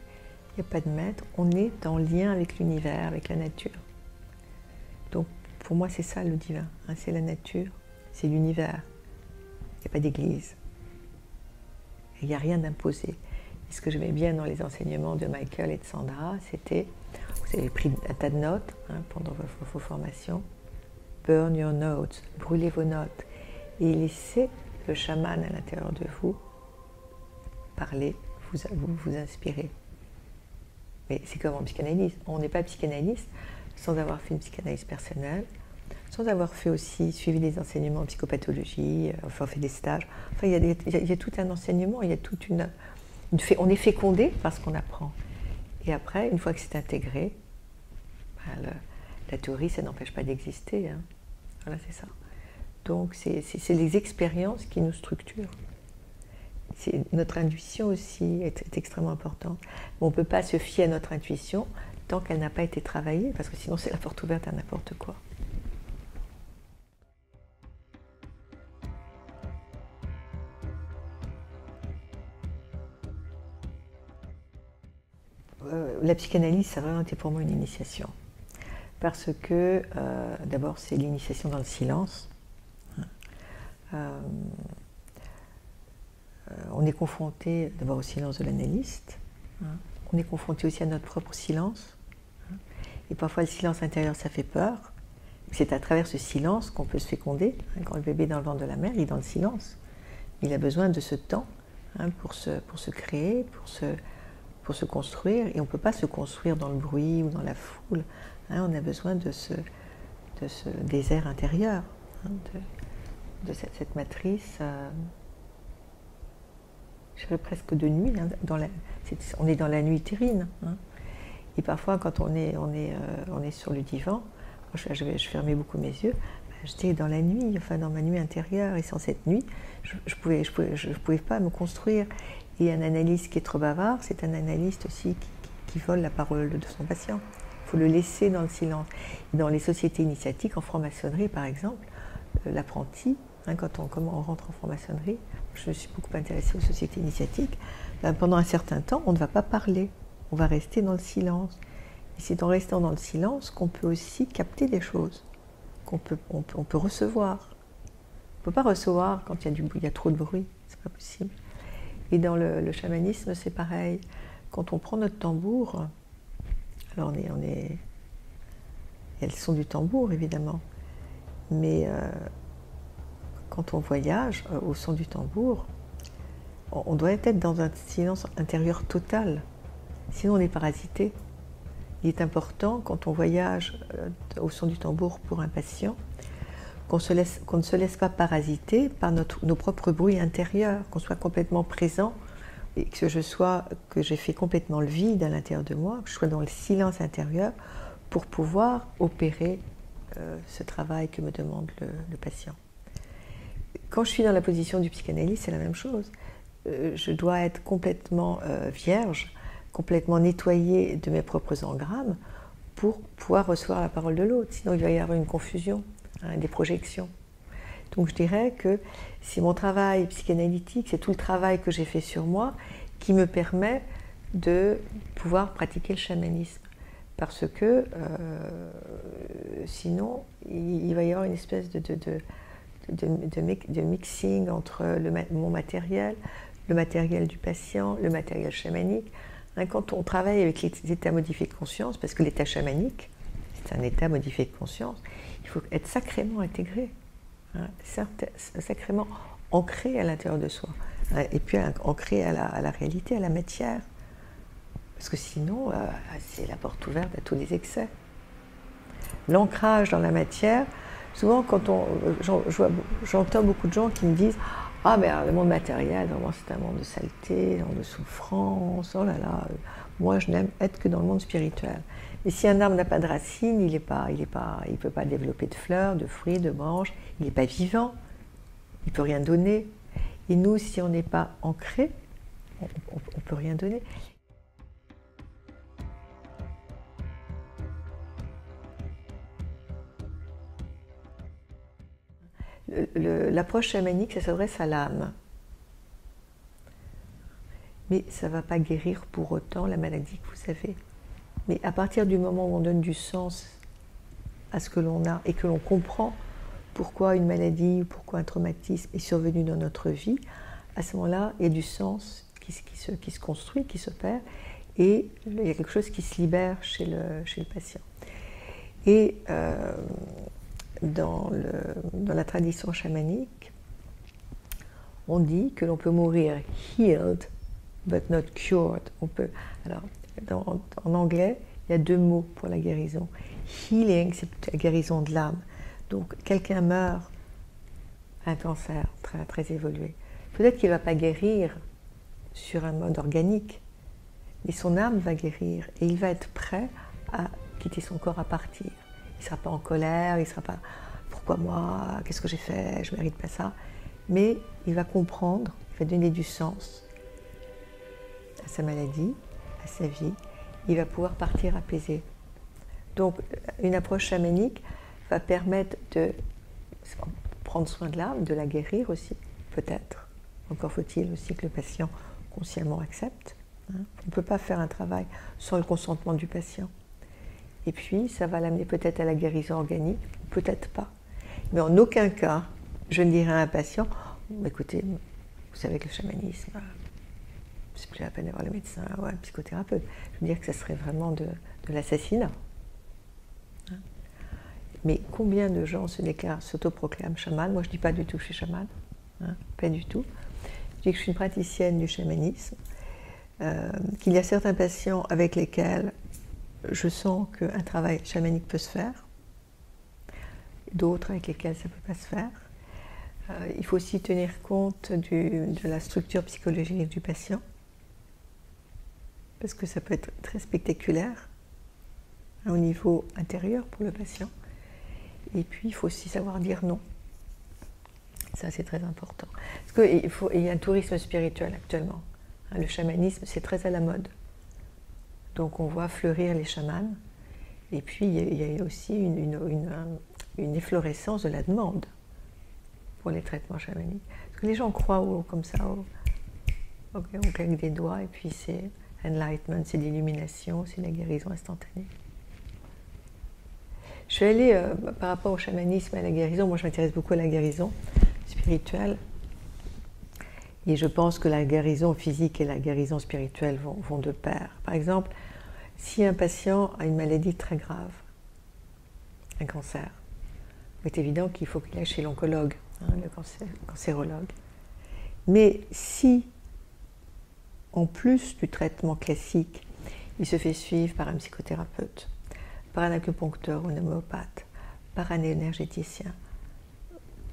il n'y a pas de maître. On est en lien avec l'univers, avec la nature. Donc pour moi, c'est ça le divin, hein, c'est la nature, c'est l'univers. Il n'y a pas d'église. Il n'y a rien d'imposé. Et ce que j'aimais bien dans les enseignements de Michael et de Sandra, c'était, vous avez pris un tas de notes hein, pendant vos formations, burn your notes, brûlez vos notes, et laissez le chaman à l'intérieur de vous parler, vous inspirer. Mais c'est comme en psychanalyse, on n'est pas psychanalyste sans avoir fait une psychanalyse personnelle, sans avoir fait aussi suivi des enseignements en psychopathologie, enfin fait des stages. Enfin, il y a tout un enseignement, il y a toute on est fécondé par ce qu'on apprend. Et après, une fois que c'est intégré, ben, la théorie, ça n'empêche pas d'exister. Hein. Voilà, c'est ça. Donc, c'est les expériences qui nous structurent. Notre intuition aussi est extrêmement importante. Mais on ne peut pas se fier à notre intuition tant qu'elle n'a pas été travaillée, parce que sinon, c'est la porte ouverte à n'importe quoi. La psychanalyse, ça a vraiment été pour moi une initiation. Parce que, d'abord, c'est l'initiation dans le silence. On est confronté d'abord au silence de l'analyste. On est confronté aussi à notre propre silence. Et parfois, le silence intérieur, ça fait peur. C'est à travers ce silence qu'on peut se féconder. Quand le bébé est dans le ventre de la mère, il est dans le silence. Il a besoin de ce temps pour se créer, pour se construire. Et on ne peut pas se construire dans le bruit ou dans la foule. On a besoin de ce désert intérieur, de cette matrice, je dirais presque de nuit. On est dans la nuit terrine. Et parfois, quand on est sur le divan, moi, je fermais beaucoup mes yeux, j'étais dans la nuit, enfin dans ma nuit intérieure, et sans cette nuit, je pouvais pas me construire. Et un analyste qui est trop bavard, c'est un analyste aussi qui vole la parole de son patient. Il faut le laisser dans le silence. Et dans les sociétés initiatiques, en franc-maçonnerie par exemple, l'apprenti, comment on rentre en franc-maçonnerie, je me suis beaucoup intéressée aux sociétés initiatiques, pendant un certain temps, on ne va pas parler, on va rester dans le silence. Et c'est en restant dans le silence qu'on peut aussi capter des choses, on peut recevoir. On ne peut pas recevoir quand il y a trop de bruit, c'est pas possible. Et dans le chamanisme, c'est pareil. Quand on prend notre tambour, alors il y a le son du tambour évidemment, mais quand on voyage au son du tambour, on doit être dans un silence intérieur total, sinon on est parasité. il est important, quand on voyage au son du tambour pour un patient, qu'on ne se laisse pas parasiter par nos propres bruits intérieurs, qu'on soit complètement présent et que j'ai fait complètement le vide à l'intérieur de moi, que je sois dans le silence intérieur pour pouvoir opérer ce travail que me demande le patient. Quand je suis dans la position du psychanalyste, c'est la même chose. Je dois être complètement vierge, complètement nettoyée de mes propres engrammes pour pouvoir recevoir la parole de l'autre. Sinon, il va y avoir une confusion, des projections. Donc je dirais que c'est mon travail psychanalytique, c'est tout le travail que j'ai fait sur moi qui me permet de pouvoir pratiquer le chamanisme. Parce que sinon, il va y avoir une espèce de mixing entre mon matériel, le matériel du patient, le matériel chamanique. Quand on travaille avec les états modifiés de conscience, parce que l'état chamanique, c'est un état modifié de conscience, il faut être sacrément intégré, sacrément ancré à l'intérieur de soi, et puis ancré à la réalité, à la matière. Parce que sinon, c'est la porte ouverte à tous les excès. L'ancrage dans la matière, souvent j'entends beaucoup de gens qui me disent « Ah, mais le monde matériel, vraiment, c'est un monde de saleté, un monde de souffrance, oh là là, moi je n'aime être que dans le monde spirituel. » Mais si un arbre n'a pas de racines, il ne peut pas développer de fleurs, de fruits, de branches, il n'est pas vivant, il ne peut rien donner. Et nous, si on n'est pas ancré, on ne peut rien donner. L'approche chamanique, ça s'adresse à l'âme. Mais ça ne va pas guérir pour autant la maladie que vous avez. Mais à partir du moment où on donne du sens à ce que l'on a et que l'on comprend pourquoi une maladie ou pourquoi un traumatisme est survenu dans notre vie, à ce moment-là, il y a du sens qui se construit, qui s'opère, et il y a quelque chose qui se libère chez le patient. Et dans la tradition chamanique, on dit que l'on peut mourir healed, but not cured. Alors, en anglais, il y a deux mots pour la guérison. Healing, c'est la guérison de l'âme. Donc, quelqu'un meurt d'un cancer très, très évolué. Peut-être qu'il ne va pas guérir sur un mode organique, mais son âme va guérir et il va être prêt à quitter son corps, à partir. Il ne sera pas en colère, il ne sera pas « pourquoi moi, qu'est-ce que j'ai fait, je ne mérite pas ça ». Mais il va comprendre, il va donner du sens à sa maladie, à sa vie. Il va pouvoir partir apaisé. Donc une approche chamanique va permettre de prendre soin de l'âme, de la guérir aussi, peut-être. Encore faut-il aussi que le patient consciemment accepte. On ne peut pas faire un travail sans le consentement du patient. Et puis, ça va l'amener peut-être à la guérison organique, peut-être pas. Mais en aucun cas, je ne dirais à un patient « Écoutez, vous savez que le chamanisme, c'est plus la peine d'avoir le médecin ou un psychothérapeute. » Je veux dire que ça serait vraiment de l'assassinat. Mais combien de gens se déclarent, s'autoproclament chaman? Moi, je ne dis pas du tout que je suis chamane, pas du tout. Je dis que je suis une praticienne du chamanisme, qu'il y a certains patients avec lesquels je sens qu'un travail chamanique peut se faire, d'autres avec lesquels ça ne peut pas se faire. Il faut aussi tenir compte de la structure psychologique du patient, parce que ça peut être très spectaculaire au niveau intérieur pour le patient. Et puis, il faut aussi savoir dire non. Ça, c'est très important. Parce qu'il y a un tourisme spirituel actuellement. Le chamanisme, c'est très à la mode. Donc, on voit fleurir les chamans. Et puis, il y a aussi une efflorescence de la demande pour les traitements chamaniques. Parce que les gens croient comme ça, on claque des doigts, et puis c'est enlightenment, c'est l'illumination, c'est la guérison instantanée. Je suis allée, par rapport au chamanisme et à la guérison, moi je m'intéresse beaucoup à la guérison spirituelle. Et je pense que la guérison physique et la guérison spirituelle vont de pair. Par exemple, si un patient a une maladie très grave, un cancer, il est évident qu'il faut qu'il aille chez l'oncologue, le cancérologue. Mais si, en plus du traitement classique, il se fait suivre par un psychothérapeute, par un acupuncteur ou un homéopathe, par un énergéticien.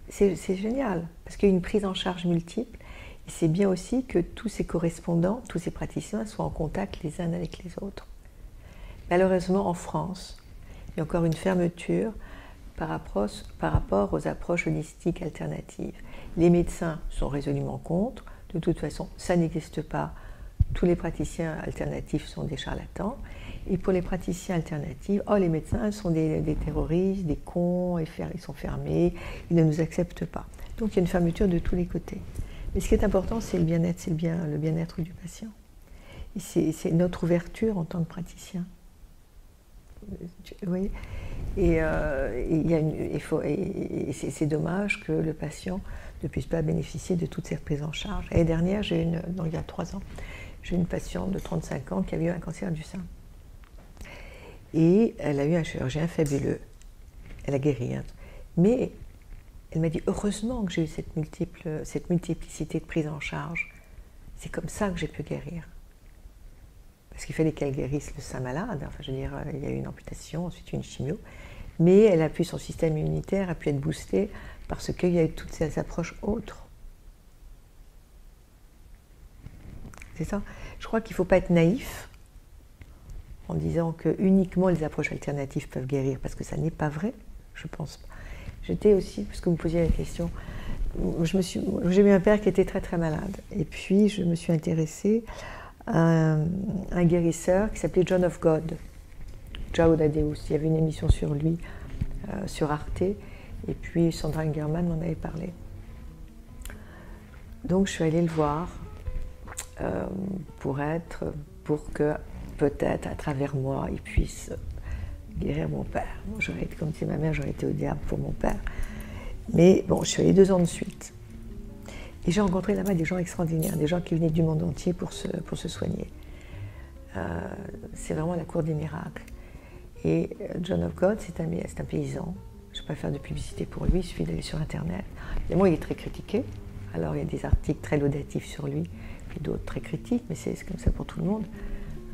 C'est génial, parce qu'il y a une prise en charge multiple, et c'est bien aussi que tous ces correspondants, tous ces praticiens soient en contact les uns avec les autres. Malheureusement, en France, il y a encore une fermeture par rapport aux approches holistiques alternatives. Les médecins sont résolument contre. De toute façon, ça n'existe pas. Tous les praticiens alternatifs sont des charlatans. Et pour les praticiens alternatifs, oh, les médecins sont des terroristes, des cons, ils sont fermés, ils ne nous acceptent pas. Donc il y a une fermeture de tous les côtés. Mais ce qui est important, c'est le bien-être, c'est le bien-être du patient. Et c'est notre ouverture en tant que praticien. Vous voyez ? Et c'est dommage que le patient ne puisse pas bénéficier de toute cette prise en charge. L'année dernière, il y a 3 ans, j'ai une patiente de 35 ans qui avait eu un cancer du sein. Et elle a eu un chirurgien fabuleux. Elle a guéri. Hein. Mais elle m'a dit, heureusement que j'ai eu cette multiplicité de prise en charge. C'est comme ça que j'ai pu guérir. Parce qu'il fallait qu'elle guérisse le sein malade. Enfin, je veux dire, il y a eu une amputation, ensuite une chimio. Mais son système immunitaire a pu être boosté parce qu'il y a eu toutes ces approches autres. C'est ça. Je crois qu'il ne faut pas être naïf en disant que uniquement les approches alternatives peuvent guérir, parce que ça n'est pas vrai, je pense pas. J'étais aussi, parce que vous me posiez la question, j'ai eu un père qui était très très malade. Et puis je me suis intéressée à un guérisseur qui s'appelait John of God, Joao Dadeus. Il y avait une émission sur lui, sur Arte, et puis Sandra Ingerman m'en avait parlé. Donc je suis allée le voir pour que peut-être à travers moi il puisse guérir mon père. Moi, comme disait ma mère, j'aurais été au diable pour mon père. Mais bon, je suis allée 2 ans de suite. Et j'ai rencontré là-bas des gens extraordinaires, des gens qui venaient du monde entier pour se soigner. C'est vraiment la cour des miracles. Et John of God, c'est un paysan. Je ne vais pas faire de publicité pour lui, il suffit d'aller sur Internet. Évidemment, il est très critiqué. Alors, il y a des articles très laudatifs sur lui, puis d'autres très critiques, mais c'est comme ça pour tout le monde.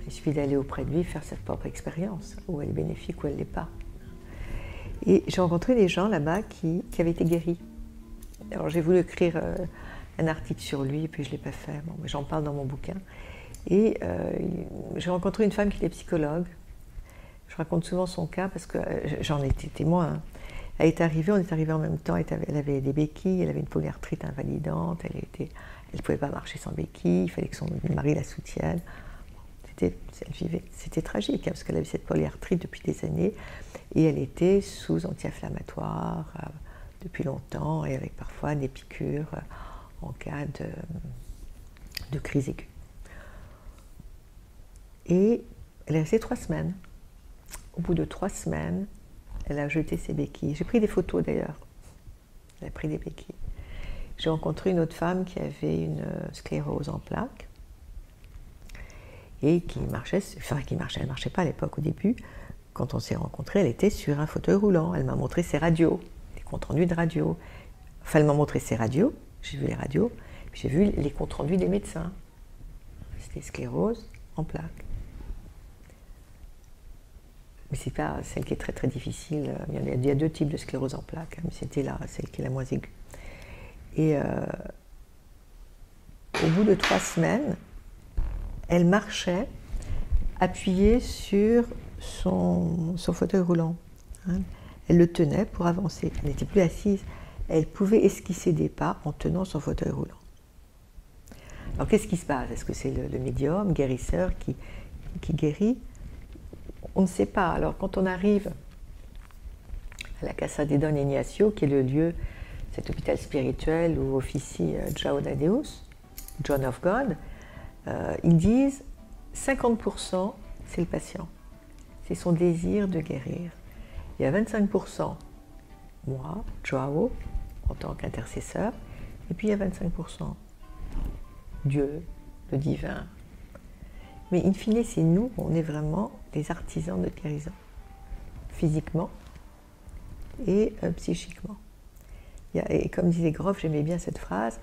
Il suffit d'aller auprès de lui, faire sa propre expérience, où elle est bénéfique ou elle ne l'est pas. Et j'ai rencontré des gens là-bas qui avaient été guéris. Alors, j'ai voulu écrire un article sur lui, et puis je ne l'ai pas fait. Bon, mais j'en parle dans mon bouquin. Et j'ai rencontré une femme qui était psychologue. Je raconte souvent son cas parce que j'en étais témoin. Hein. Elle est arrivée, on est arrivés en même temps, elle avait des béquilles, elle avait une polyarthrite invalidante, elle ne pouvait pas marcher sans béquilles, il fallait que son mari la soutienne. C'était tragique, hein, parce qu'elle avait cette polyarthrite depuis des années, et elle était sous anti-inflammatoire depuis longtemps, et avec parfois des piqûres en cas de crise aiguë. Et elle est restée 3 semaines. Au bout de 3 semaines, elle a jeté ses béquilles. J'ai pris des photos d'ailleurs. Elle a pris des béquilles. J'ai rencontré une autre femme qui avait une sclérose en plaques et qui marchait, elle ne marchait pas à l'époque au début. Quand on s'est rencontrés, elle était sur un fauteuil roulant. Elle m'a montré ses radios, des comptes rendus de radio. Enfin, elle m'a montré ses radios, j'ai vu les radios, puis j'ai vu les comptes rendus des médecins. C'était sclérose en plaques. Mais ce n'est pas celle qui est très très difficile. Il y a 2 types de sclérose en plaques, mais c'était celle qui est la moins aiguë. Et au bout de 3 semaines, elle marchait appuyée sur son fauteuil roulant. Hein. Elle le tenait pour avancer. Elle n'était plus assise. Elle pouvait esquisser des pas en tenant son fauteuil roulant. Alors qu'est-ce qui se passe? Est-ce que c'est le médium, guérisseur qui guérit? On ne sait pas. Alors quand on arrive à la Casa de Don Ignacio, qui est le lieu, cet hôpital spirituel où officie Joao Dadeus, John of God, ils disent 50% c'est le patient, c'est son désir de guérir. Il y a 25% moi, Joao, en tant qu'intercesseur, et puis il y a 25% Dieu, le divin. Mais in fine, c'est nous, on est vraiment les artisans de guérison, physiquement et psychiquement. Et comme disait Groff, j'aimais bien cette phrase,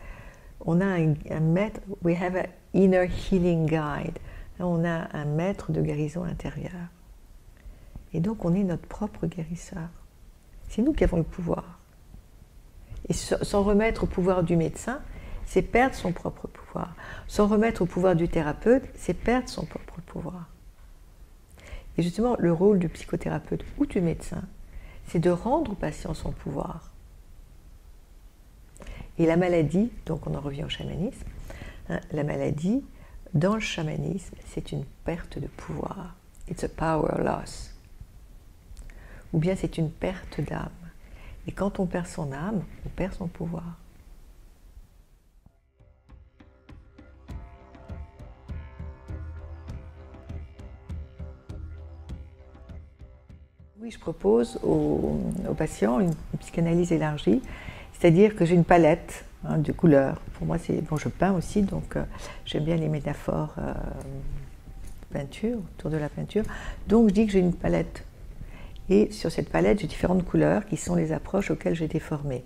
on a un maître, we have an inner healing guide, Là, on a un maître de guérison intérieure. Et donc, on est notre propre guérisseur. C'est nous qui avons le pouvoir. Et s'en remettre au pouvoir du médecin, c'est perdre son propre pouvoir. S'en remettre au pouvoir du thérapeute, c'est perdre son propre pouvoir. Et justement, le rôle du psychothérapeute ou du médecin, c'est de rendre au patient son pouvoir. Et la maladie, donc on en revient au chamanisme, hein, la maladie, dans le chamanisme, c'est une perte de pouvoir. It's a power loss. Ou bien c'est une perte d'âme. Et quand on perd son âme, on perd son pouvoir. Oui, je propose aux patients une psychanalyse élargie, c'est-à-dire que j'ai une palette de couleurs. Pour moi, bon, je peins aussi, donc j'aime bien les métaphores de peinture, autour de la peinture. Donc je dis que j'ai une palette. Et sur cette palette, j'ai différentes couleurs qui sont les approches auxquelles j'ai été formée.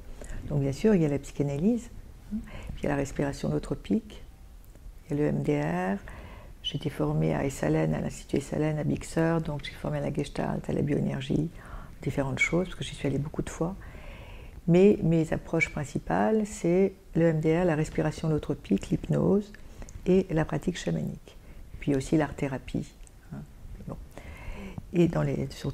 Donc bien sûr, il y a la psychanalyse, puis il y a la respiration holotropique, il y a le MDR. J'ai été formée à Esalen, à l'Institut Esalen, à Big Sur, donc j'ai formé à la Gestalt, à la bioénergie, différentes choses, parce que j'y suis allée beaucoup de fois. Mais mes approches principales, c'est le MDR, la respiration holotropique, l'hypnose et la pratique chamanique. Puis aussi l'art-thérapie, bon. Et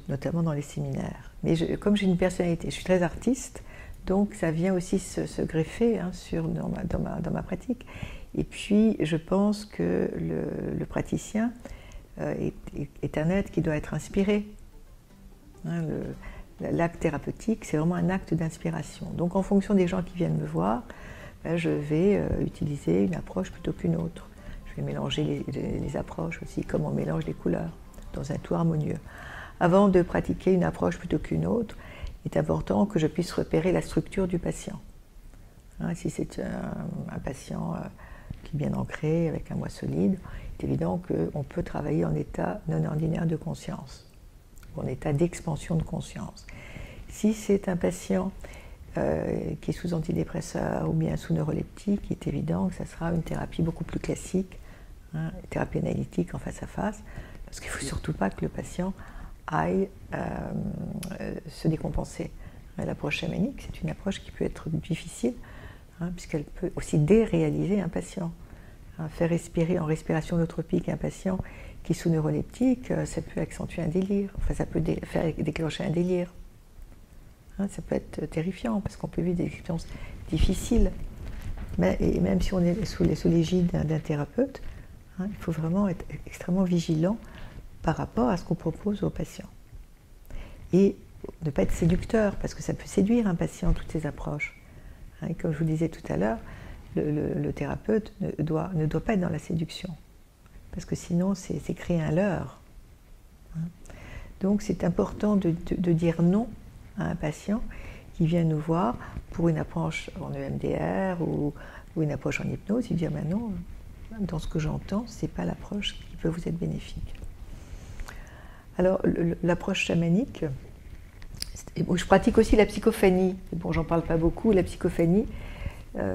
notamment dans les séminaires. Mais comme j'ai une personnalité, je suis très artiste, donc ça vient aussi se greffer dans ma pratique. Et puis, je pense que le praticien est un être qui doit être inspiré. Hein, l'acte thérapeutique, c'est vraiment un acte d'inspiration. Donc, en fonction des gens qui viennent me voir, ben, je vais utiliser une approche plutôt qu'une autre. Je vais mélanger les approches aussi, comme on mélange les couleurs, dans un tout harmonieux. Avant de pratiquer une approche plutôt qu'une autre, il est important que je puisse repérer la structure du patient. Hein, si c'est un patient qui est bien ancré, avec un moi solide, il est évident qu'on peut travailler en état non ordinaire de conscience, ou en état d'expansion de conscience. Si c'est un patient qui est sous antidépresseur ou bien sous neuroleptique, il est évident que ça sera une thérapie beaucoup plus classique, hein, thérapie analytique en face à face, parce qu'il ne faut surtout pas que le patient aille se décompenser. L'approche chamanique, c'est une approche qui peut être difficile, puisqu'elle peut aussi déréaliser un patient. Faire respirer en respiration holotropique un patient qui est sous neuroleptique, ça peut accentuer un délire, enfin ça peut faire déclencher un délire. Ça peut être terrifiant, parce qu'on peut vivre des expériences difficiles. Et même si on est sous l'égide d'un thérapeute, il faut vraiment être extrêmement vigilant par rapport à ce qu'on propose aux patients. Et ne pas être séducteur, parce que ça peut séduire un patient, toutes ces approches. Et comme je vous disais tout à l'heure, le thérapeute ne doit pas être dans la séduction, parce que sinon c'est créer un leurre. Donc c'est important de dire non à un patient qui vient nous voir pour une approche en EMDR ou une approche en hypnose. Il dit ah ben non, dans ce que j'entends, ce n'est pas l'approche qui peut vous être bénéfique. Alors l'approche chamanique, je pratique aussi la psychophanie. Bon, j'en parle pas beaucoup. La psychophanie,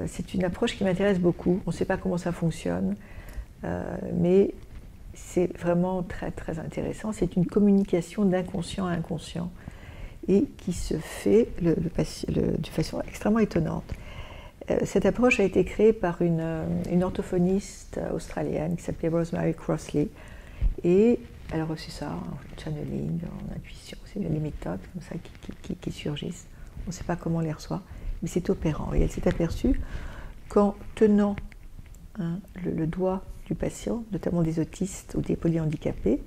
c'est une approche qui m'intéresse beaucoup. On ne sait pas comment ça fonctionne, mais c'est vraiment très très intéressant. C'est une communication d'inconscient à inconscient et qui se fait de façon extrêmement étonnante. Cette approche a été créée par une orthophoniste australienne qui s'appelait Rosemary Crossley. Et elle a reçu ça en channeling, en intuition. C'est les méthodes comme ça qui surgissent. On ne sait pas comment on les reçoit, mais c'est opérant. Et elle s'est aperçue qu'en tenant le doigt du patient, notamment des autistes ou des polyhandicapés,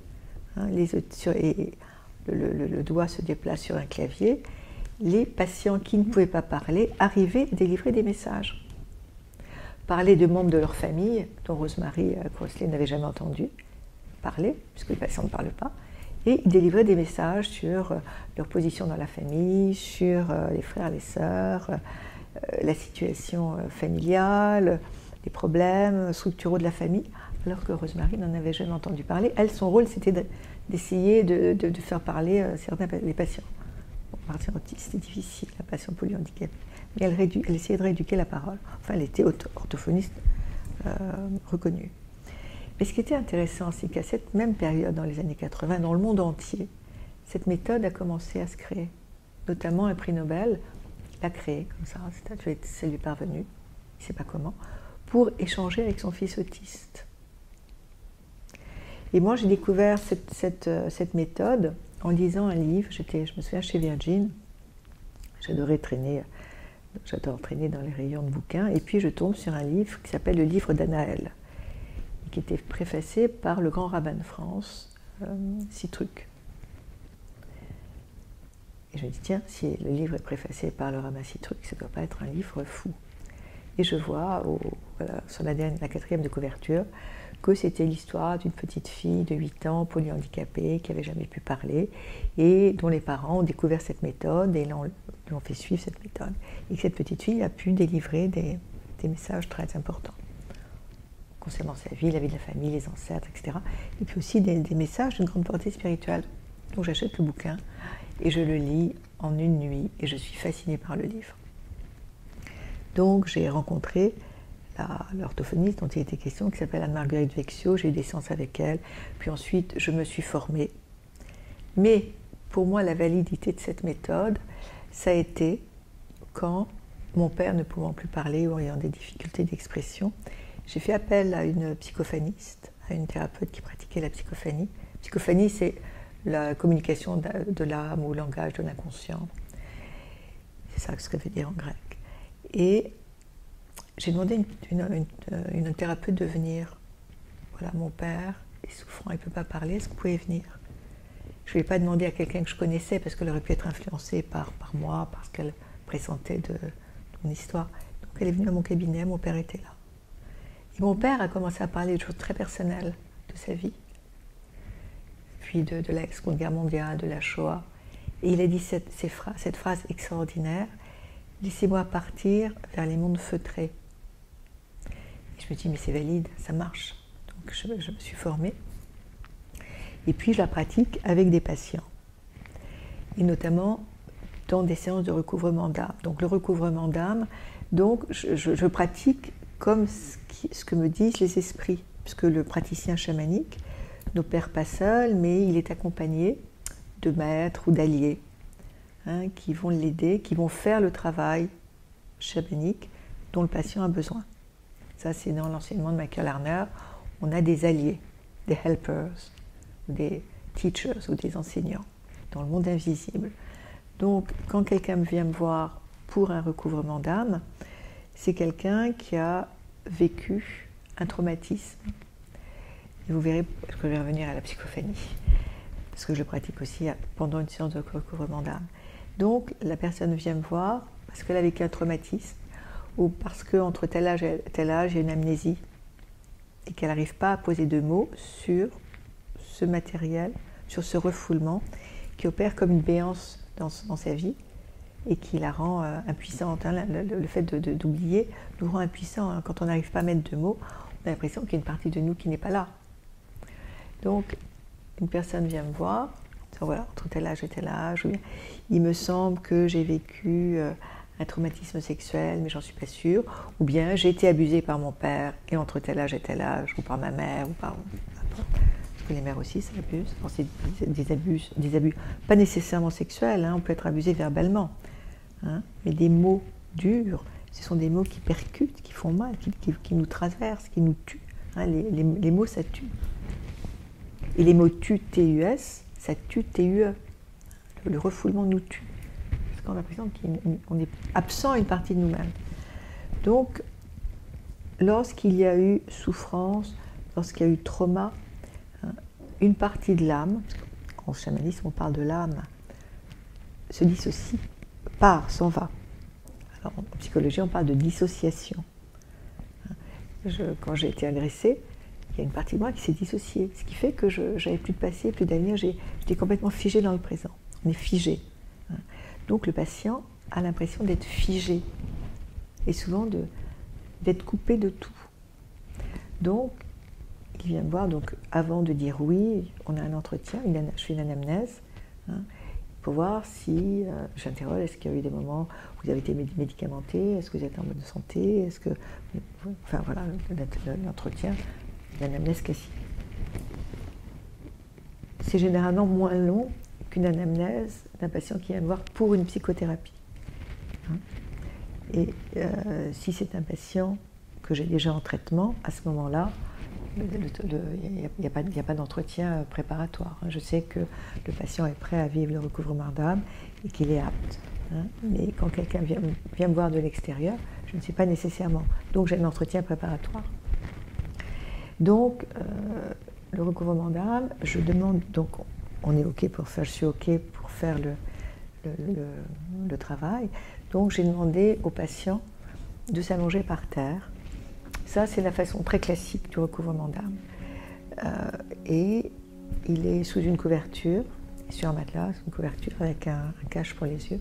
et le doigt se déplace sur un clavier, les patients qui ne pouvaient pas parler arrivaient à délivrer des messages. Parler de membres de leur famille, dont Rosemary Crossley n'avait jamais entendu parler, puisque les patients ne parlent pas, et ils délivraient des messages sur leur position dans la famille, sur les frères, les sœurs, la situation familiale, les problèmes structuraux de la famille, alors que Rosemary n'en avait jamais entendu parler. Elle, son rôle, c'était d'essayer de faire parler certains des patients. Bon, partir autiste, c'est difficile, la patient polyhandicapée. Mais elle essayait de rééduquer la parole. Enfin, elle était orthophoniste reconnue. Mais ce qui était intéressant, c'est qu'à cette même période, dans les années 80, dans le monde entier, cette méthode a commencé à se créer. Notamment un prix Nobel l'a créé comme ça, ça lui est parvenu, il ne sait pas comment, pour échanger avec son fils autiste. Et moi, j'ai découvert cette méthode en lisant un livre. Je me souviens chez Virgin, j'adore traîner dans les rayons de bouquins, et puis je tombe sur un livre qui s'appelle le livre d'Anaël, qui était préfacé par le grand rabbin de France, Citruc. Et je me dis, tiens, si le livre est préfacé par le rabbin Citruc, ça ne doit pas être un livre fou. Et je vois sur la 4e de couverture que c'était l'histoire d'une petite fille de 8 ans, polyhandicapée, qui n'avait jamais pu parler, et dont les parents ont découvert cette méthode et lui ont fait suivre cette méthode. Et que cette petite fille a pu délivrer des messages très importants concernant sa vie, la vie de la famille, les ancêtres, etc. Et puis aussi des messages d'une grande portée spirituelle. Donc j'achète le bouquin et je le lis en une nuit et je suis fascinée par le livre. Donc j'ai rencontré l'orthophoniste dont il était question, qui s'appelle Anne-Marguerite Vexio. J'ai eu des séances avec elle, puis ensuite je me suis formée. Mais pour moi, la validité de cette méthode, ça a été quand mon père, ne pouvant plus parler ou ayant des difficultés d'expression, j'ai fait appel à une psychophoniste, à une thérapeute qui pratiquait la psychophanie. Psychophanie, c'est la communication de l'âme ou le langage de l'inconscient. C'est ça que ça veut dire en grec. Et j'ai demandé à une thérapeute de venir. Voilà, mon père est souffrant, il ne peut pas parler, est-ce que vous pouvez venir? Je ne lui ai pas demandé à quelqu'un que je connaissais, parce qu'elle aurait pu être influencée par moi, parce qu'elle pressentait de mon histoire. Donc elle est venue à mon cabinet, mon père était là. Et mon père a commencé à parler de choses très personnelles de sa vie, puis de la Seconde Guerre mondiale, de la Shoah. Et il a dit cette phrase extraordinaire: « Laissez-moi partir vers les mondes feutrés. » Et je me dis, mais c'est valide, ça marche. Donc je me suis formée. Et puis je la pratique avec des patients. Et notamment dans des séances de recouvrement d'âme. Donc le recouvrement d'âme, donc je pratique comme ce que me disent les esprits. Puisque le praticien chamanique n'opère pas seul, mais il est accompagné de maîtres ou d'alliés, qui vont l'aider, qui vont faire le travail chamanique dont le patient a besoin. Ça, c'est dans l'enseignement de Michael Harner. On a des alliés, des helpers, des teachers ou des enseignants dans le monde invisible. Donc, quand quelqu'un vient me voir pour un recouvrement d'âme, c'est quelqu'un qui a vécu un traumatisme. Et vous verrez que je vais revenir à la psychophanie, parce que je le pratique aussi pendant une séance de recouvrement d'âme. Donc, la personne vient me voir parce qu'elle a vécu un traumatisme, ou parce qu'entre tel âge et tel âge, il y a une amnésie, et qu'elle n'arrive pas à poser de mots sur ce matériel, sur ce refoulement, qui opère comme une béance dans sa vie, et qui la rend impuissante. Le fait d'oublier nous rend impuissants. Quand on n'arrive pas à mettre de mots, on a l'impression qu'il y a une partie de nous qui n'est pas là. Donc, une personne vient me voir, voilà, entre tel âge et tel âge, ou bien, il me semble que j'ai vécu un traumatisme sexuel, mais j'en suis pas sûre, ou bien j'ai été abusée par mon père, et entre tel âge et tel âge, ou par ma mère, ou par... Parce que les mères aussi s'abusent. C'est des abus, pas nécessairement sexuels, on peut être abusé verbalement, mais des mots durs, ce sont des mots qui percutent, qui font mal, qui nous traversent, qui nous tuent. Les mots, ça tue. Et les mots tuent, T-U-S, ça tue, T-U-E. Le refoulement nous tue. Parce qu'on a l'impression qu'on est absent une partie de nous-mêmes. Donc, lorsqu'il y a eu souffrance, lorsqu'il y a eu trauma, une partie de l'âme, en chamanisme on parle de l'âme, se dissocie, s'en va. Alors, en psychologie on parle de dissociation. Quand j'ai été agressée, il y a une partie de moi qui s'est dissociée, ce qui fait que je n'avais plus de passé, plus d'avenir, j'étais complètement figée dans le présent. On est figé. Donc le patient a l'impression d'être figé, et souvent d'être coupé de tout. Donc, il vient me voir, donc avant de dire oui, on a un entretien, je fais une anamnèse, pour voir si, j'interroge, est-ce qu'il y a eu des moments où vous avez été médicamenté, est-ce que vous êtes en bonne santé, enfin voilà, l'entretien l'anamnèse classique. C'est généralement moins long qu'une anamnèse d'un patient qui vient me voir pour une psychothérapie. Et si c'est un patient que j'ai déjà en traitement, à ce moment-là, il n'y a pas d'entretien préparatoire. Je sais que le patient est prêt à vivre le recouvrement d'âme et qu'il est apte. Mais quand quelqu'un vient me voir de l'extérieur, je ne sais pas nécessairement. Donc j'ai un entretien préparatoire. Donc le recouvrement d'âme, je demande, donc on est OK pour faire, je suis OK pour faire le travail. Donc j'ai demandé au patient de s'allonger par terre. Ça, c'est la façon très classique du recouvrement d'âme. Et il est sous une couverture, sur un matelas, sous une couverture avec un cache pour les yeux.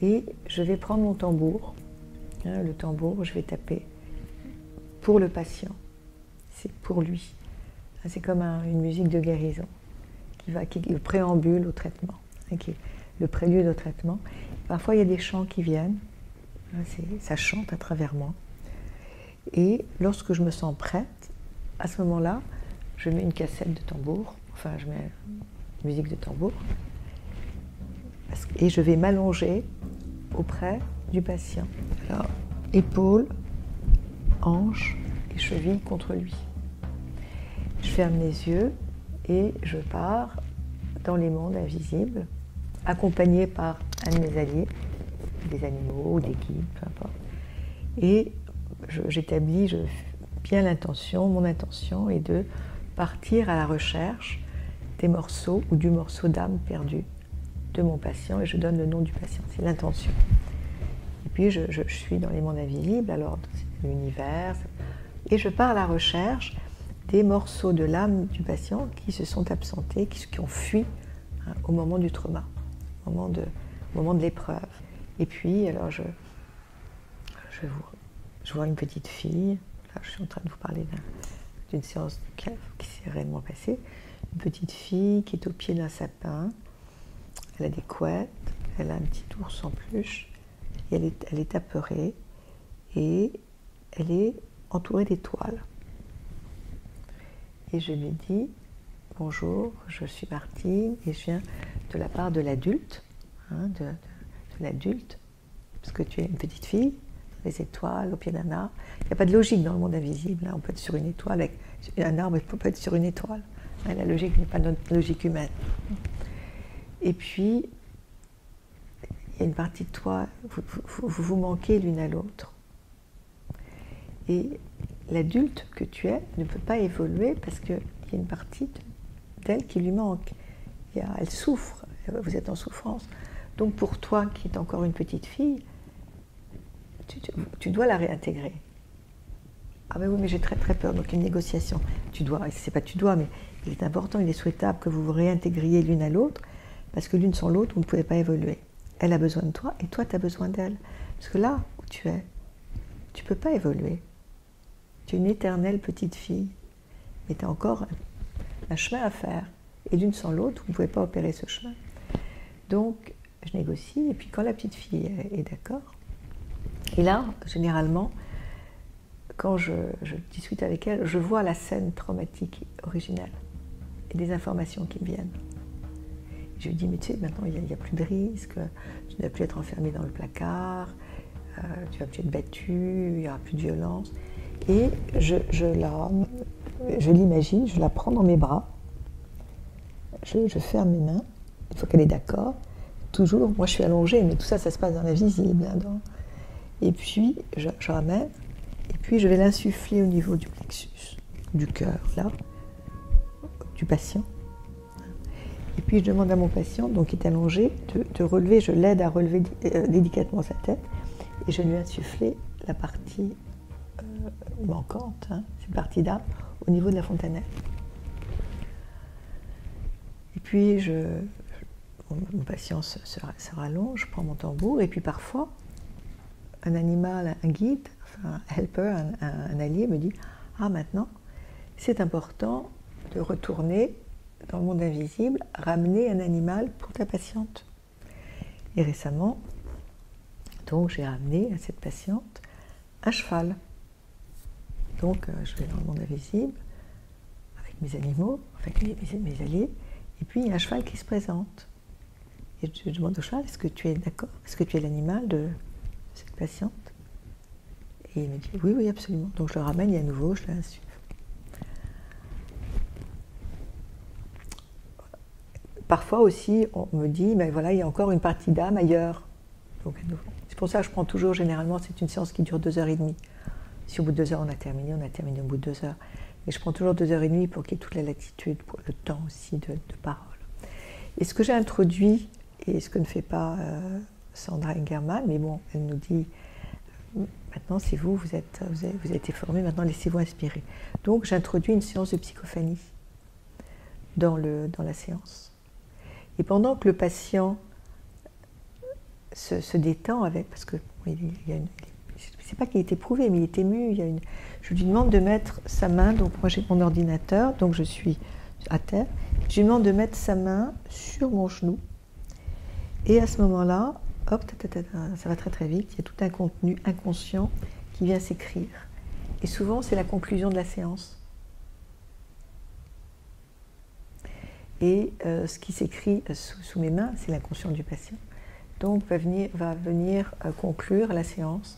Et je vais prendre mon tambour. Le tambour, je vais taper pour le patient. C'est pour lui. C'est comme une musique de guérison qui est le préambule au traitement, qui est le prélude au traitement. Parfois, il y a des chants qui viennent. Ça chante à travers moi. Et lorsque je me sens prête, à ce moment-là, je mets une cassette de tambour, enfin je mets une musique de tambour, et je vais m'allonger auprès du patient. Alors, épaules, hanches et chevilles contre lui. Je ferme les yeux et je pars dans les mondes invisibles, accompagné par un de mes alliés, des animaux, des guides, peu importe. Et j'établis bien l'intention, mon intention est de partir à la recherche des morceaux ou du morceau d'âme perdu de mon patient, et je donne le nom du patient, c'est l'intention. Et puis je suis dans les mondes invisibles, alors c'est l'univers, et je pars à la recherche des morceaux de l'âme du patient qui se sont absentés, qui ont fui au moment du trauma, au moment de l'épreuve. Et puis, alors je vois une petite fille, là je suis en train de vous parler d'une séance qui s'est réellement passée, une petite fille qui est au pied d'un sapin, elle a des couettes, elle a un petit ours en peluche, et elle est apeurée, et elle est entourée d'étoiles. Et je lui dis, bonjour, je suis Martine, et je viens de la part de l'adulte, de l'adulte, parce que tu es une petite fille, les étoiles, au pied d'un arbre. Il n'y a pas de logique dans le monde invisible. On peut être sur une étoile, avec un arbre, il peut pas être sur une étoile. La logique n'est pas notre logique humaine. Et puis, il y a une partie de toi, vous vous manquez l'une à l'autre. Et l'adulte que tu es ne peut pas évoluer parce qu'il y a une partie d'elle qui lui manque. Elle souffre, vous êtes en souffrance. Donc pour toi, qui es encore une petite fille, tu dois la réintégrer. Ah ben oui, mais j'ai très très peur, donc une négociation. Tu dois, c'est pas tu dois, mais il est important, il est souhaitable que vous vous réintégriez l'une à l'autre, parce que l'une sans l'autre, vous ne pouvez pas évoluer. Elle a besoin de toi, et toi, tu as besoin d'elle. Parce que là où tu es, tu ne peux pas évoluer. Tu es une éternelle petite fille, mais tu as encore un chemin à faire. Et l'une sans l'autre, vous ne pouvez pas opérer ce chemin. Donc, je négocie, et puis quand la petite fille est d'accord, et là, généralement, quand je discute avec elle, je vois la scène traumatique originelle et des informations qui me viennent. Je lui dis, mais tu sais, maintenant, il n'y a plus de risque, tu ne vas plus être enfermé dans le placard, tu ne vas plus être battu, il n'y aura plus de violence. Et je l'imagine, je la prends dans mes bras, je ferme mes mains, il faut qu'elle est d'accord. Toujours, moi je suis allongée, mais tout ça, ça se passe dans l'invisible. Et puis, je ramène, et puis je vais l'insuffler au niveau du plexus, du cœur, là, du patient. Et puis je demande à mon patient, donc qui est allongé, de relever, je l'aide à relever délicatement sa tête, et je lui insuffler la partie manquante, cette partie d'âme, au niveau de la fontanelle. Et puis mon patient se rallonge, je prends mon tambour, et puis parfois, un animal, un guide, enfin, un helper, un allié me dit « Ah, maintenant, c'est important de retourner dans le monde invisible, ramener un animal pour ta patiente. » Et récemment, donc j'ai ramené à cette patiente un cheval. Donc je vais dans le monde invisible, mes animaux, enfin mes alliés, et puis il y a un cheval qui se présente. Et je demande au cheval, est-ce que tu es d'accord? Est-ce que tu es l'animal de cette patiente? Et il me dit, oui, oui, absolument. Donc je le ramène et à nouveau, je la suis. Parfois aussi, on me dit, mais voilà, il y a encore une partie d'âme ailleurs. Donc à nouveau. C'est pour ça que je prends toujours, généralement, c'est une séance qui dure 2h30. Si au bout de 2 heures on a terminé au bout de 2 heures. Mais je prends toujours 2h30 pour qu'il y ait toute la latitude, pour le temps aussi de parole. Et ce que j'ai introduit, et ce que ne fait pas Sandra Ingerman, mais bon, elle nous dit, maintenant c'est vous, vous avez été formé, maintenant laissez-vous inspirer. Donc j'introduis une séance de psychophanie dans la séance. Et pendant que le patient se détend avec, parce que il y a une, c'est pas qu'il est éprouvé, mais il est ému. Je lui demande de mettre sa main, donc moi j'ai mon ordinateur, donc je suis à terre, je lui demande de mettre sa main sur mon genou, et à ce moment-là, hop, ça va très très vite, il y a tout un contenu inconscient qui vient s'écrire. Et souvent c'est la conclusion de la séance. Et ce qui s'écrit sous mes mains, c'est l'inconscient du patient. Donc va venir conclure la séance.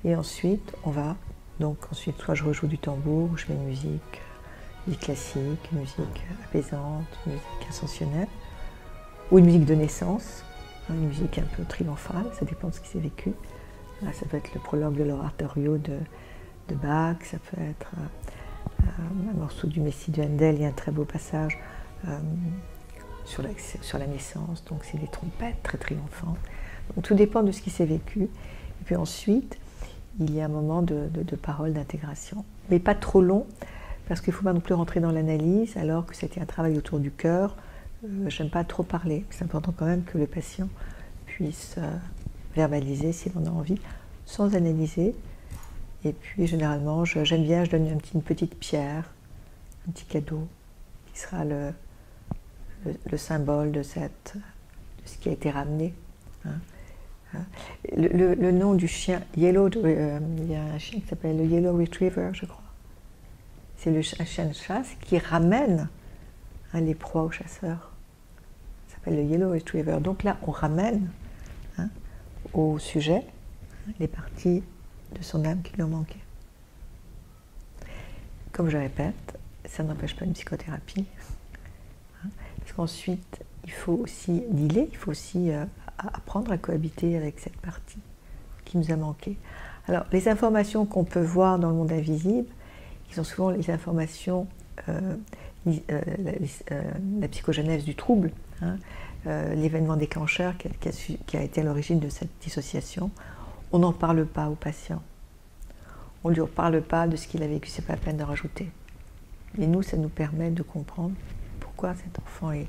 Et ensuite, soit je rejoue du tambour, je mets une musique classique, une musique apaisante, une musique ascensionnelle, ou une musique de naissance, une musique un peu triomphale, ça dépend de ce qui s'est vécu. Là, ça peut être le prologue de l'oratorio de Bach, ça peut être un morceau du Messie de Handel, il y a un très beau passage sur la naissance, donc c'est des trompettes très triomphantes. Donc tout dépend de ce qui s'est vécu. Et puis ensuite, il y a un moment de parole, d'intégration. Mais pas trop long, parce qu'il ne faut pas non plus rentrer dans l'analyse, alors que c'était un travail autour du cœur. J'aime pas trop parler. C'est important quand même que le patient puisse verbaliser s'il en a envie, sans analyser. Et puis généralement, j'aime bien, je donne une petite pierre, un petit cadeau, qui sera le symbole de ce qui a été ramené. Hein. Le nom du chien, il y a un chien qui s'appelle le Yellow Retriever, je crois. C'est un chien de chasse qui ramène les proies aux chasseurs. Ça s'appelle le Yellow Retriever. Donc là, on ramène au sujet les parties de son âme qui lui ont manqué. Comme je répète, ça n'empêche pas une psychothérapie. Parce qu'ensuite, il faut aussi dealer, il faut aussi apprendre à cohabiter avec cette partie qui nous a manqué. Alors, les informations qu'on peut voir dans le monde invisible, qui sont souvent les informations, la psychogenèse du trouble, l'événement déclencheur qui a été à l'origine de cette dissociation, on n'en parle pas au patient. On ne lui parle pas de ce qu'il a vécu, c'est pas la peine de rajouter. Et nous, ça nous permet de comprendre pourquoi cet enfant est,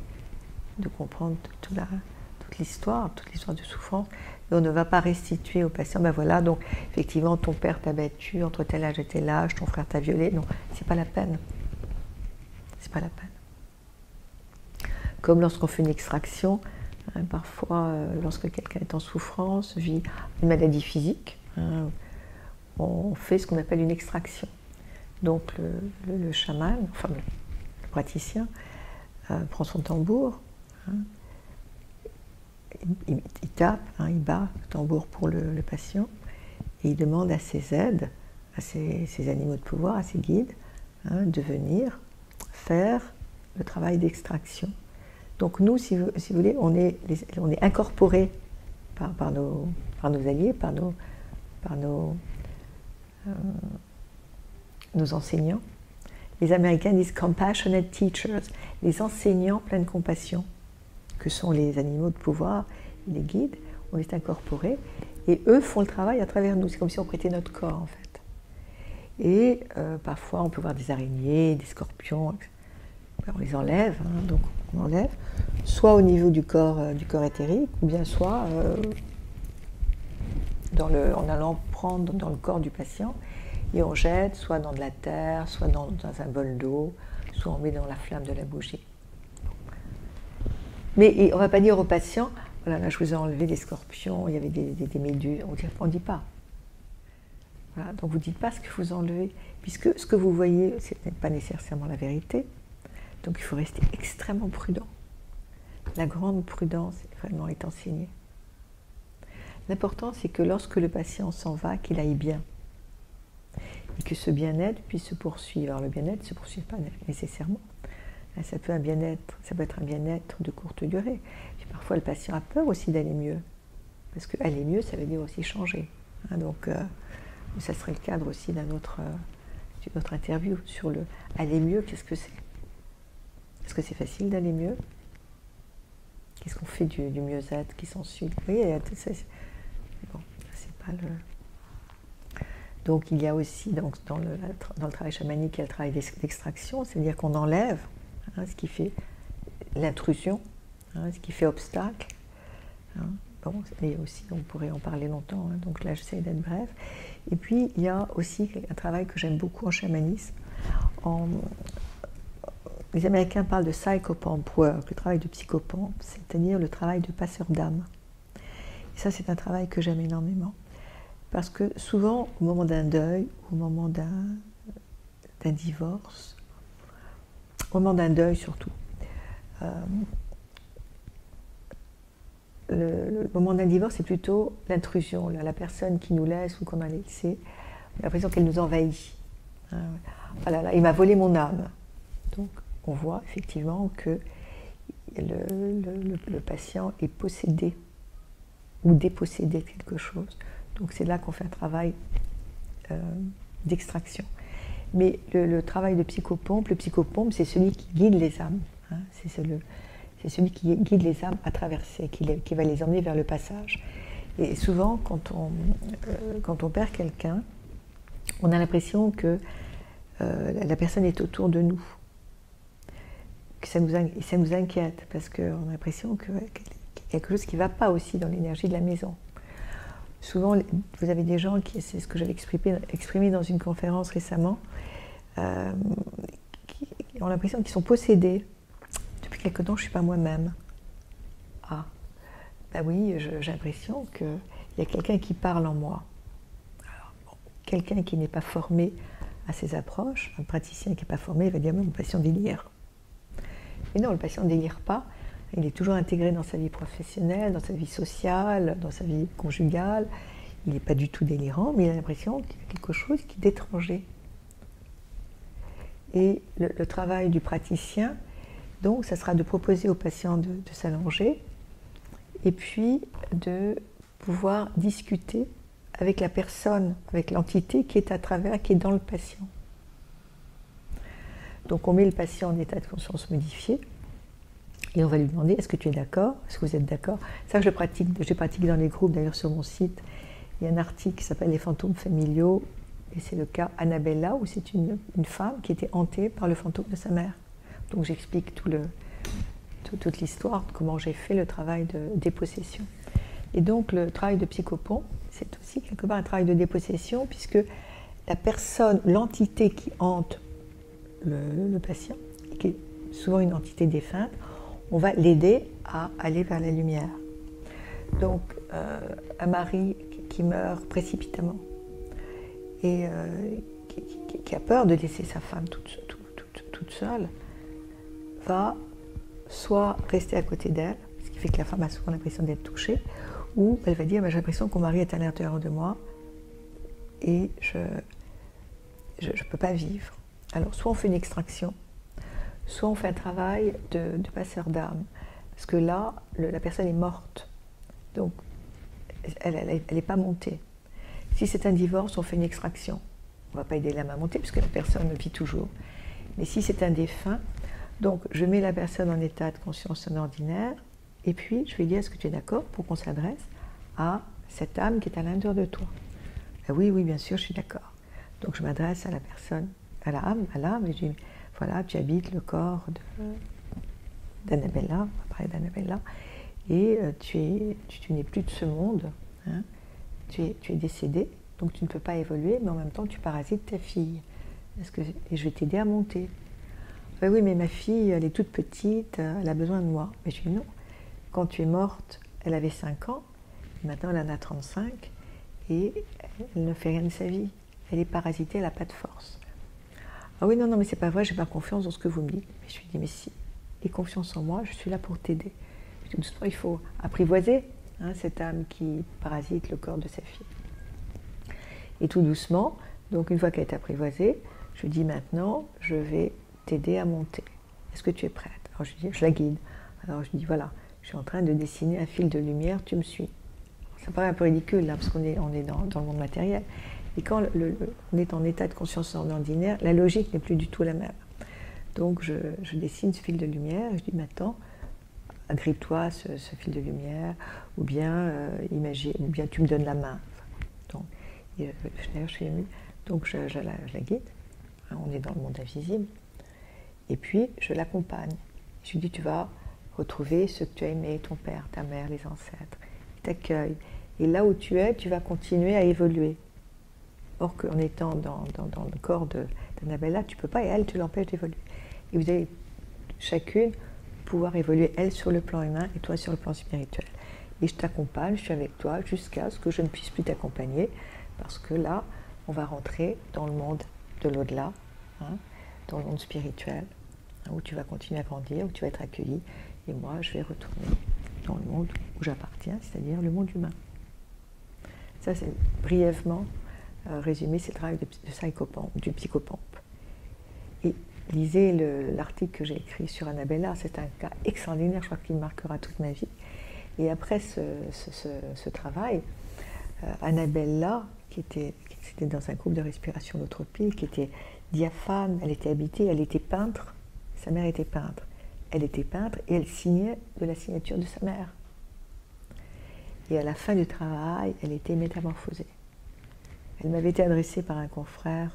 de comprendre toute l'histoire de souffrance. Et on ne va pas restituer au patient, ben voilà, donc effectivement, ton père t'a battu entre tel âge et tel âge, ton frère t'a violé. Non, c'est pas la peine. C'est pas la peine. Comme lorsqu'on fait une extraction, parfois, lorsque quelqu'un est en souffrance, vit une maladie physique, on fait ce qu'on appelle une extraction. Donc le chaman, enfin le praticien, prend son tambour, il tape, il bat le tambour pour le patient, et il demande à ses aides, à ses animaux de pouvoir, à ses guides, de venir faire le travail d'extraction. Donc nous, si vous voulez, on est incorporés par nos alliés, par nos enseignants. Les Américains disent compassionate teachers, les enseignants pleins de compassion, que sont les animaux de pouvoir, les guides. On est incorporés et eux font le travail à travers nous. C'est comme si on prêtait notre corps en fait. Et parfois on peut voir des araignées, des scorpions. On les enlève, donc on enlève, soit au niveau du corps éthérique, ou bien soit en allant prendre dans le corps du patient, et on jette soit dans de la terre, soit dans un bol d'eau, soit on met dans la flamme de la bougie. Mais on ne va pas dire au patient, voilà, là je vous ai enlevé des scorpions, il y avait des méduses, on ne dit pas. Voilà, donc vous ne dites pas ce que vous enlevez, puisque ce que vous voyez, ce n'est pas nécessairement la vérité. Donc il faut rester extrêmement prudent. La grande prudence vraiment est enseignée. L'important, c'est que lorsque le patient s'en va, qu'il aille bien. Et que ce bien-être puisse se poursuivre. Alors le bien-être ne se poursuit pas nécessairement. Ça peut être un bien-être de courte durée. Puis parfois le patient a peur aussi d'aller mieux. Parce que aller mieux, ça veut dire aussi changer. Donc ça serait le cadre aussi d'une autre interview sur le aller mieux, qu'est-ce que c'est? Est-ce que c'est facile d'aller mieux? Qu'est-ce qu'on fait du mieux-être qui s'ensuit? Oui, bon, c'est pas le... Donc il y a aussi dans le travail chamanique, il y a le travail d'extraction, c'est-à-dire qu'on enlève ce qui fait l'intrusion, ce qui fait obstacle. Bon, et aussi, on pourrait en parler longtemps, donc là j'essaie d'être bref. Et puis il y a aussi un travail que j'aime beaucoup en chamanisme. Les Américains parlent de psychopomp work, le travail de psychopompe, c'est-à-dire le travail de passeur d'âme. Et ça, c'est un travail que j'aime énormément. Parce que souvent, au moment d'un deuil, au moment d'un divorce, au moment d'un deuil surtout, le moment d'un divorce, c'est plutôt l'intrusion, la personne qui nous laisse ou qu'on a laissé, on a l'impression qu'elle nous envahit. Voilà, là, il m'a volé mon âme. Donc, on voit effectivement que le patient est possédé ou dépossédé de quelque chose. Donc c'est là qu'on fait un travail d'extraction. Mais le travail de psychopompe, le psychopompe, c'est celui qui guide les âmes. C'est celui qui guide les âmes à traverser, qui va les emmener vers le passage. Et souvent, quand on perd quelqu'un, on a l'impression que la personne est autour de nous. Que ça nous inquiète, parce qu'on a l'impression qu'il y a quelque chose qui ne va pas aussi dans l'énergie de la maison. Souvent, vous avez des gens c'est ce que j'avais exprimé dans une conférence récemment, qui ont l'impression qu'ils sont possédés. Depuis quelque temps, je ne suis pas moi-même. Ah, ben oui, j'ai l'impression qu'il y a quelqu'un qui parle en moi. Alors, bon, quelqu'un qui n'est pas formé à ces approches, un praticien qui n'est pas formé, il va dire « mon patient délire ». Mais non, le patient ne délire pas. Il est toujours intégré dans sa vie professionnelle, dans sa vie sociale, dans sa vie conjugale. Il n'est pas du tout délirant, mais il a l'impression qu'il y a quelque chose qui est étranger. Et le travail du praticien, donc, ça sera de proposer au patient de s'allonger et puis de pouvoir discuter avec la personne, avec l'entité qui est à travers, qui est dans le patient. Donc on met le patient en état de conscience modifié et on va lui demander: est-ce que tu es d'accord? Est-ce que vous êtes d'accord? Ça, je pratique dans les groupes, d'ailleurs sur mon site. Il y a un article qui s'appelle « Les fantômes familiaux » et c'est le cas Annabella, où c'est une femme qui était hantée par le fantôme de sa mère. Donc j'explique toute l'histoire, de comment j'ai fait le travail de dépossession. Et donc le travail de psychopompe, c'est aussi quelque part un travail de dépossession, puisque la personne, l'entité qui hante le patient, qui est souvent une entité défunte, on va l'aider à aller vers la lumière. Donc un mari qui meurt précipitamment et qui a peur de laisser sa femme toute seule, va soit rester à côté d'elle, ce qui fait que la femme a souvent l'impression d'être touchée, ou elle va dire: j'ai l'impression que mon mari est à l'intérieur de moi et je ne peux pas vivre. Alors soit on fait une extraction, soit on fait un travail de passeur d'âme, parce que là, la personne est morte, donc elle n'est pas montée. Si c'est un divorce, on fait une extraction. On ne va pas aider l'âme à monter, puisque la personne vit toujours. Mais si c'est un défunt, donc je mets la personne en état de conscience non ordinaire, et puis je lui dis: est-ce que tu es d'accord pour qu'on s'adresse à cette âme qui est à l'intérieur de toi? Oui, bien sûr, je suis d'accord. Donc je m'adresse à la personne, à l'âme, et je dis: voilà, tu habites le corps d'Annabella, après d'Annabella, et tu n'es plus de ce monde, hein, tu es décédé, donc tu ne peux pas évoluer, mais en même temps tu parasites ta fille. Et je vais t'aider à monter. Oui, mais ma fille, elle est toute petite, elle a besoin de moi. Mais je dis: non, quand tu es morte, elle avait 5 ans, maintenant elle en a 35, et elle ne fait rien de sa vie. elle est parasitée, elle n'a pas de force. Ah oui, non, non, mais c'est pas vrai, j'ai pas confiance dans ce que vous me dites. Mais je lui dis, mais si, aie confiance en moi, je suis là pour t'aider. Doucement, il faut apprivoiser cette âme qui parasite le corps de sa fille. Et tout doucement, donc une fois qu'elle est apprivoisée, je lui dis maintenant, je vais t'aider à monter. Est-ce que tu es prête? Alors je lui dis, je la guide. Alors je lui dis, voilà, je suis en train de dessiner un fil de lumière, tu me suis. Ça paraît un peu ridicule, là, parce qu'on est dans le monde matériel. Et quand on est en état de conscience ordinaire, la logique n'est plus du tout la même. Donc je dessine ce fil de lumière, et je dis maintenant, agrippe-toi ce fil de lumière, ou bien imagine, ou bien tu me donnes la main. Donc, d'ailleurs, je suis émue. Donc je la guide. On est dans le monde invisible. Et puis je l'accompagne. Je lui dis, tu vas retrouver ce que tu as aimé, ton père, ta mère, les ancêtres. Ils t'accueillent. Et là où tu es, tu vas continuer à évoluer. Or qu'en étant dans le corps d'Annabella, tu ne peux pas, et elle, tu l'empêches d'évoluer. Et vous allez chacune pouvoir évoluer, elle sur le plan humain et toi sur le plan spirituel. Et je t'accompagne, je suis avec toi jusqu'à ce que je ne puisse plus t'accompagner, parce que là, on va rentrer dans le monde de l'au-delà, dans le monde spirituel, où tu vas continuer à grandir, où tu vas être accueilli, et moi, je vais retourner dans le monde où j'appartiens, c'est-à-dire le monde humain. Ça, c'est brièvement résumé, c'est le travail du psychopompe. Et lisez l'article que j'ai écrit sur Annabella, c'est un cas extraordinaire, je crois qu'il marquera toute ma vie. Et après ce travail, Annabella, c'était dans un groupe de respiration holotropique, qui était diaphane, elle était habitée, elle était peintre, sa mère était peintre. Elle était peintre et elle signait de la signature de sa mère. Et à la fin du travail, elle était métamorphosée. Elle m'avait été adressée par un confrère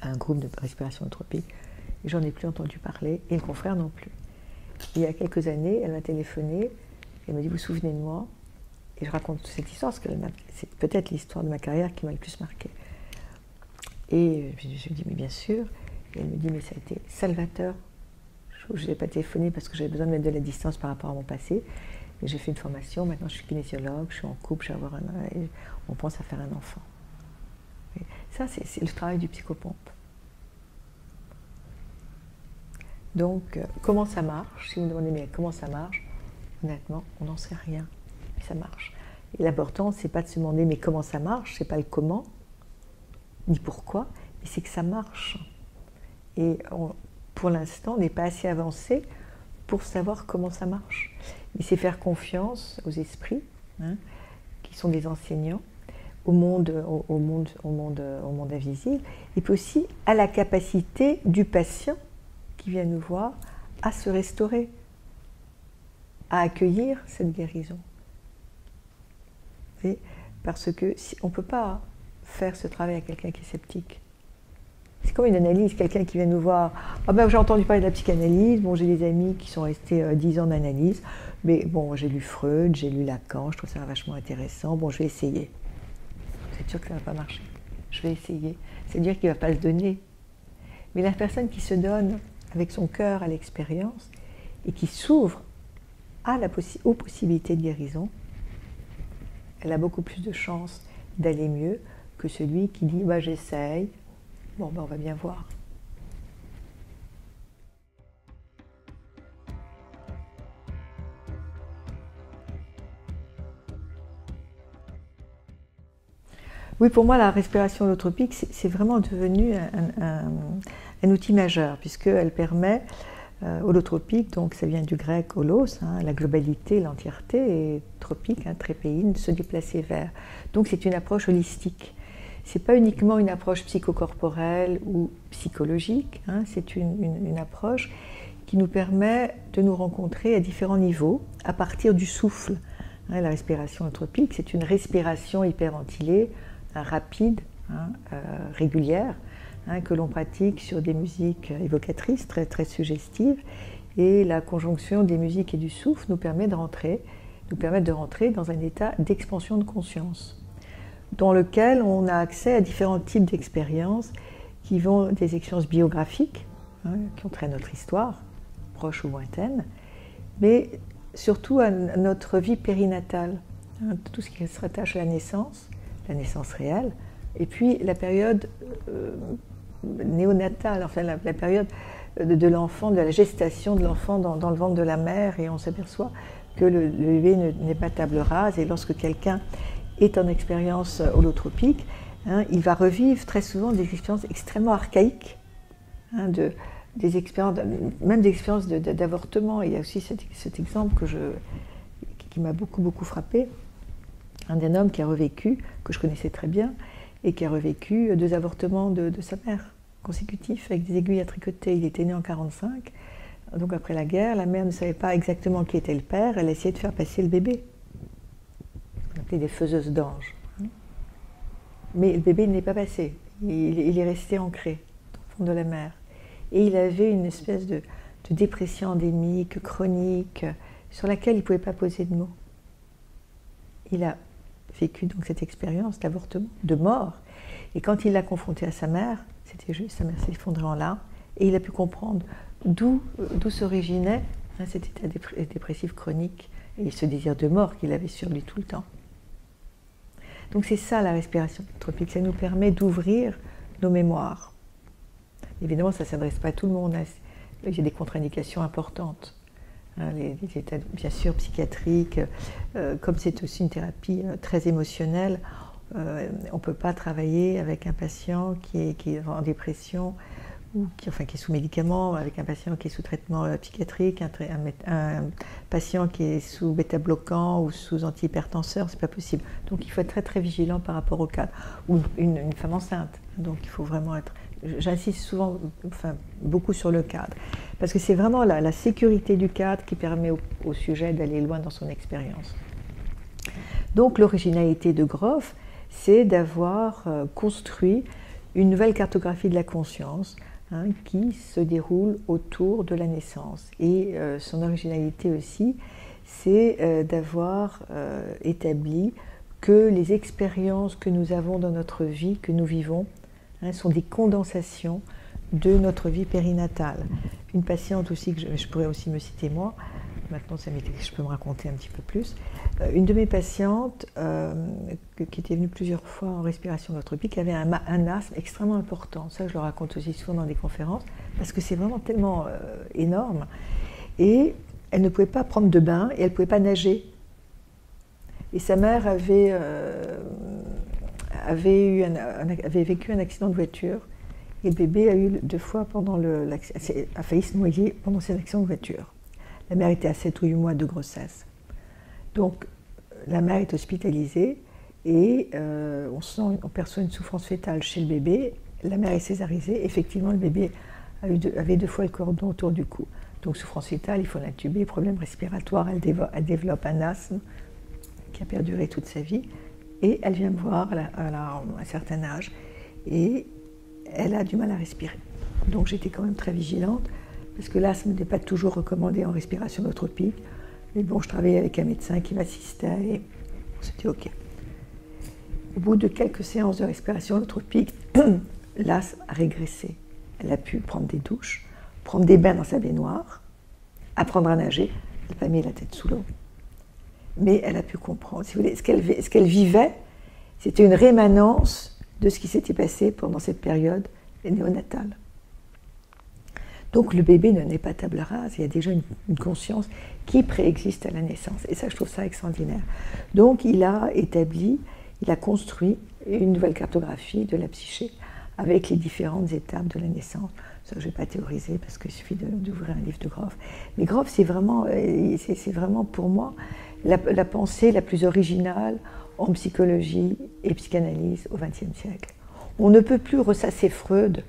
à un groupe de respiration holotropique, et j'en ai plus entendu parler, et le confrère non plus. Et il y a quelques années, elle m'a téléphoné, elle m'a dit, vous vous souvenez de moi? Et je raconte cette histoire, parce que c'est peut-être l'histoire de ma carrière qui m'a le plus marquée. Et je lui dis, mais bien sûr. Et elle me dit, mais ça a été salvateur. Je n'ai pas téléphoné parce que j'avais besoin de mettre de la distance par rapport à mon passé. Mais j'ai fait une formation, maintenant je suis kinésiologue, je suis en couple, on pense à faire un enfant. Et ça, c'est le travail du psychopompe. Donc, comment ça marche? Si vous me demandez, mais comment ça marche? Honnêtement, on n'en sait rien. Mais ça marche. Et l'important, c'est pas de se demander, mais comment ça marche? C'est pas le comment, ni pourquoi, mais c'est que ça marche. Et pour l'instant, on n'est pas assez avancé pour savoir comment ça marche. Mais c'est faire confiance aux esprits, qui sont des enseignants, au monde invisible, et puis aussi à la capacité du patient qui vient nous voir à se restaurer, à accueillir cette guérison. Et parce que on ne peut pas faire ce travail à quelqu'un qui est sceptique. C'est comme une analyse, quelqu'un qui vient nous voir, ah ben j'ai entendu parler de la psychanalyse, bon j'ai des amis qui sont restés 10 ans d'analyse, mais bon j'ai lu Freud, j'ai lu Lacan, je trouve ça vachement intéressant, bon je vais essayer. C'est sûr que ça ne va pas marcher, je vais essayer, c'est-à-dire qu'il ne va pas se donner. Mais la personne qui se donne avec son cœur à l'expérience et qui s'ouvre aux possibilités de guérison, elle a beaucoup plus de chances d'aller mieux que celui qui dit bah, « j'essaye ». Bon, ben on va bien voir. Oui, pour moi, la respiration holotropique, c'est vraiment devenu un outil majeur, puisqu'elle permet, holotropique, donc ça vient du grec holos, la globalité, l'entièreté, et tropique, trépéine, se déplacer vers. Donc c'est une approche holistique. Ce n'est pas uniquement une approche psychocorporelle ou psychologique, c'est une approche qui nous permet de nous rencontrer à différents niveaux, à partir du souffle. La respiration holotropique, c'est une respiration hyperventilée, rapide, régulière, que l'on pratique sur des musiques évocatrices, très, très suggestives. Et la conjonction des musiques et du souffle nous permet de rentrer dans un état d'expansion de conscience, dans lequel on a accès à différents types d'expériences qui vont des expériences biographiques, qui ont trait à notre histoire, proche ou lointaine, mais surtout à notre vie périnatale, tout ce qui se rattache à la naissance réelle, Et puis la période néonatale, enfin la période de l'enfant, de la gestation de l'enfant dans le ventre de la mère, et on s'aperçoit que le bébé n'est pas table rase, et lorsque quelqu'un est en expérience holotropique, hein, il va revivre très souvent des expériences extrêmement archaïques, hein, des expériences, même des expériences d'avortement. Il y a aussi cet exemple qui m'a beaucoup frappé, d'un homme qui a revécu, que je connaissais très bien, et qui a revécu 2 avortements de sa mère, consécutifs, avec des aiguilles à tricoter. Il était né en 1945, donc après la guerre. La mère ne savait pas exactement qui était le père, elle essayait de faire passer le bébé. On appelait des faiseuses d'anges. Mais le bébé n'est pas passé, il est resté ancré dans le fond de la mère. Et il avait une espèce de dépression endémique, chronique, sur laquelle il ne pouvait pas poser de mots. Il a vécu donc cette expérience d'avortement, de mort. Et quand il l'a confronté à sa mère, c'était juste, sa mère s'est effondrée en larmes, et il a pu comprendre d'où s'originait cet état dépressif chronique et ce désir de mort qu'il avait sur lui tout le temps. Donc c'est ça la respiration holotropique, ça nous permet d'ouvrir nos mémoires. Évidemment, ça ne s'adresse pas à tout le monde, il y a des contre-indications importantes. Les états, bien sûr, psychiatriques, comme c'est aussi une thérapie très émotionnelle, on ne peut pas travailler avec un patient qui est en dépression ou qui est sous médicaments, avec un patient qui est sous traitement psychiatrique, un patient qui est sous bêta-bloquant ou sous antihypertenseur, c'est pas possible. Donc il faut être très vigilant par rapport au cadre. Ou une femme enceinte, donc il faut vraiment être... J'insiste souvent, beaucoup sur le cadre, parce que c'est vraiment la sécurité du cadre qui permet au sujet d'aller loin dans son expérience. Donc l'originalité de Grof, c'est d'avoir construit une nouvelle cartographie de la conscience, hein, qui se déroule autour de la naissance. Et son originalité aussi, c'est d'avoir établi que les expériences que nous avons dans notre vie, que nous vivons, hein, sont des condensations de notre vie périnatale. Une patiente aussi, que je pourrais aussi me citer moi, maintenant je peux me raconter un petit peu plus, une de mes patientes qui était venue plusieurs fois en respiration holotropique avait un asthme extrêmement important. Ça, je le raconte aussi souvent dans des conférences, parce que c'est vraiment tellement énorme. Et elle ne pouvait pas prendre de bain et elle ne pouvait pas nager. Et sa mère avait vécu un accident de voiture. Et le bébé a eu 2 fois a failli se noyer pendant cet accident de voiture. La mère était à 7 ou 8 mois de grossesse. Donc la mère est hospitalisée et on perçoit une souffrance fétale chez le bébé. La mère est césarisée. Effectivement, le bébé avait 2 fois le cordon autour du cou. Donc souffrance fétale, il faut l'intuber, problème respiratoire, elle développe un asthme qui a perduré toute sa vie. Et elle vient me voir à un certain âge et elle a du mal à respirer. Donc j'étais quand même très vigilante, parce que l'asthme n'est pas toujours recommandé en respiration holotropique. Mais bon, je travaillais avec un médecin qui m'assistait et c'était OK. Au bout de quelques séances de respiration holotropique, l'asthme a régressé. Elle a pu prendre des douches, prendre des bains dans sa baignoire, apprendre à nager. Elle n'a pas mis la tête sous l'eau. Mais elle a pu comprendre. Si vous voulez, ce qu'elle vivait, c'était une rémanence de ce qui s'était passé pendant cette période néonatale. Donc le bébé ne naît pas table rase, il y a déjà une conscience qui préexiste à la naissance. Et ça, je trouve ça extraordinaire. Donc il a construit une nouvelle cartographie de la psyché avec les différentes étapes de la naissance. Ça, je ne vais pas théoriser parce qu'il suffit d'ouvrir un livre de Grof. Mais Grof, c'est vraiment pour moi la pensée la plus originale en psychologie et psychanalyse au XXe siècle. On ne peut plus ressasser Freud.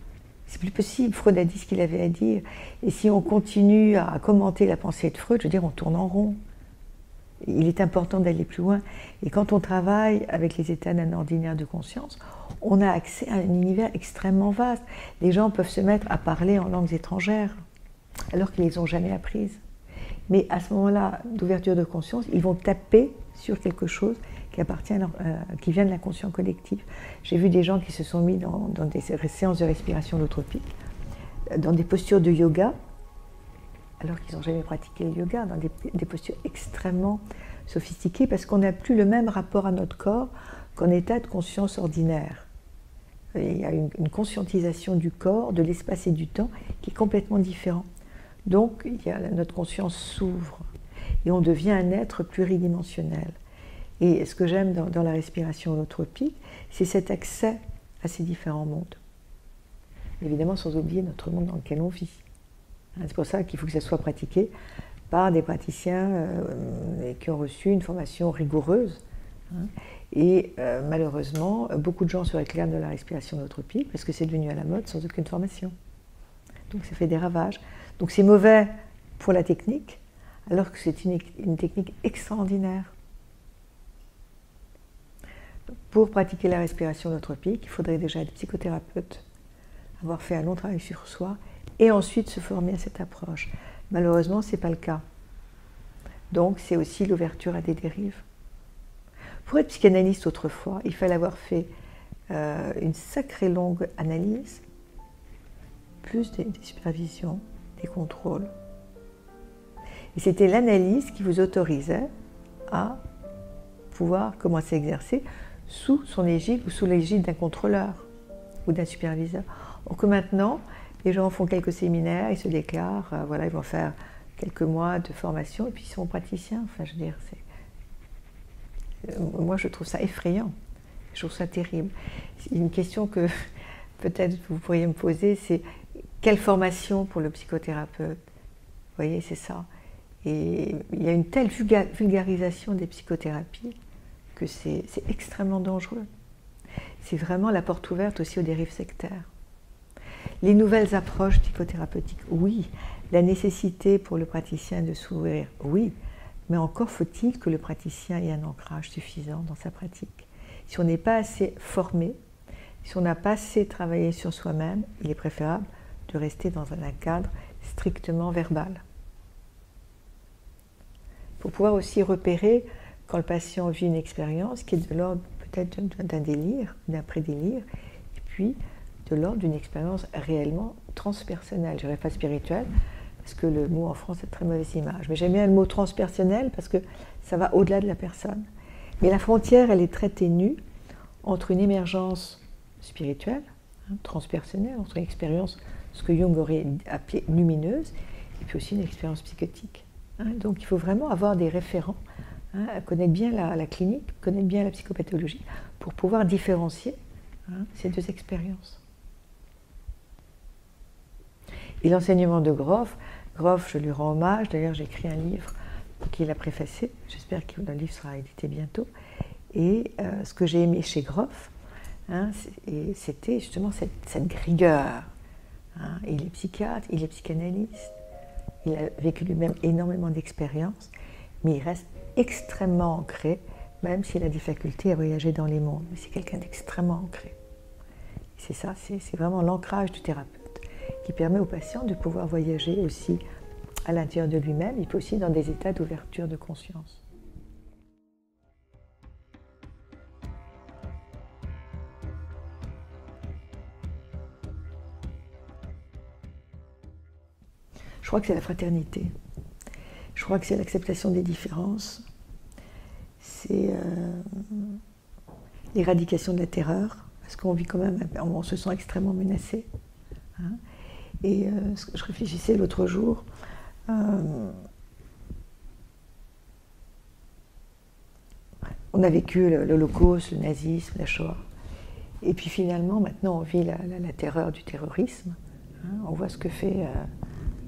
C'est plus possible, Freud a dit ce qu'il avait à dire. Et si on continue à commenter la pensée de Freud, je veux dire, on tourne en rond. Il est important d'aller plus loin. Et quand on travaille avec les états d'un ordinaire de conscience, on a accès à un univers extrêmement vaste. Les gens peuvent se mettre à parler en langues étrangères, alors qu'ils ne les ont jamais apprises. Mais à ce moment-là, d'ouverture de conscience, ils vont taper sur quelque chose qui vient de l'inconscient collectif. J'ai vu des gens qui se sont mis dans des séances de respiration holotropique, dans des postures de yoga, alors qu'ils n'ont jamais pratiqué le yoga, dans des postures extrêmement sophistiquées, parce qu'on n'a plus le même rapport à notre corps qu'en état de conscience ordinaire. il y a une conscientisation du corps, de l'espace et du temps qui est complètement différent. Donc notre conscience s'ouvre et on devient un être pluridimensionnel. Et ce que j'aime dans la respiration holotropique, c'est cet accès à ces différents mondes. Évidemment, sans oublier notre monde dans lequel on vit. C'est pour ça qu'il faut que ça soit pratiqué par des praticiens qui ont reçu une formation rigoureuse. Et malheureusement, beaucoup de gens se réclament de la respiration holotropique parce que c'est devenu à la mode sans aucune formation. Donc ça fait des ravages. Donc c'est mauvais pour la technique, alors que c'est une technique extraordinaire. Pour pratiquer la respiration holotropique, il faudrait déjà être psychothérapeute, avoir fait un long travail sur soi, et ensuite se former à cette approche. Malheureusement, ce n'est pas le cas. Donc c'est aussi l'ouverture à des dérives. Pour être psychanalyste autrefois, il fallait avoir fait une sacrée longue analyse, plus des supervisions, des contrôles. Et c'était l'analyse qui vous autorisait à pouvoir commencer à exercer sous son égide ou sous l'égide d'un contrôleur ou d'un superviseur. Or que maintenant, les gens font quelques séminaires, ils se déclarent, voilà, ils vont faire quelques mois de formation et puis ils sont praticiens. Enfin, je veux dire, moi je trouve ça effrayant, je trouve ça terrible. Une question que peut-être vous pourriez me poser, c'est quelle formation pour le psychothérapeute? Vous voyez, c'est ça. Et il y a une telle vulgarisation des psychothérapies que c'est extrêmement dangereux. C'est vraiment la porte ouverte aussi aux dérives sectaires. Les nouvelles approches psychothérapeutiques, oui. La nécessité pour le praticien de s'ouvrir, oui. Mais encore faut-il que le praticien ait un ancrage suffisant dans sa pratique. Si on n'est pas assez formé, si on n'a pas assez travaillé sur soi-même, il est préférable de rester dans un cadre strictement verbal. Pour pouvoir aussi repérer quand le patient vit une expérience qui est de l'ordre peut-être d'un délire, d'un pré-délire, et puis de l'ordre d'une expérience réellement transpersonnelle. Je dirais pas spirituelle, parce que le mot en France a une très mauvaise image. Mais j'aime bien le mot transpersonnel parce que ça va au-delà de la personne. Mais la frontière, elle est très ténue entre une émergence spirituelle, transpersonnelle, entre une expérience, ce que Jung aurait appelé lumineuse, et puis aussi une expérience psychotique. Donc il faut vraiment avoir des référents, connaître bien la clinique, connaître bien la psychopathologie, pour pouvoir différencier ces deux expériences. Et l'enseignement de Grof, je lui rends hommage, d'ailleurs j'ai écrit un livre qu'il a préfacé, j'espère que le livre sera édité bientôt, et ce que j'ai aimé chez Grof, c'était justement cette rigueur. Il est psychiatre, il est psychanalyste, il a vécu lui-même énormément d'expériences, mais il reste extrêmement ancré, même s'il a des facultés à voyager dans les mondes. Mais c'est quelqu'un d'extrêmement ancré. C'est ça, c'est vraiment l'ancrage du thérapeute qui permet au patient de pouvoir voyager aussi à l'intérieur de lui-même, et puis aussi dans des états d'ouverture de conscience. Je crois que c'est la fraternité. Je crois que c'est l'acceptation des différences. C'est l'éradication de la terreur, parce qu'on vit quand même, on se sent extrêmement menacé. Et je réfléchissais l'autre jour, on a vécu l'Holocauste, le nazisme, la Shoah. Et puis finalement, maintenant, on vit la terreur du terrorisme. On voit ce que fait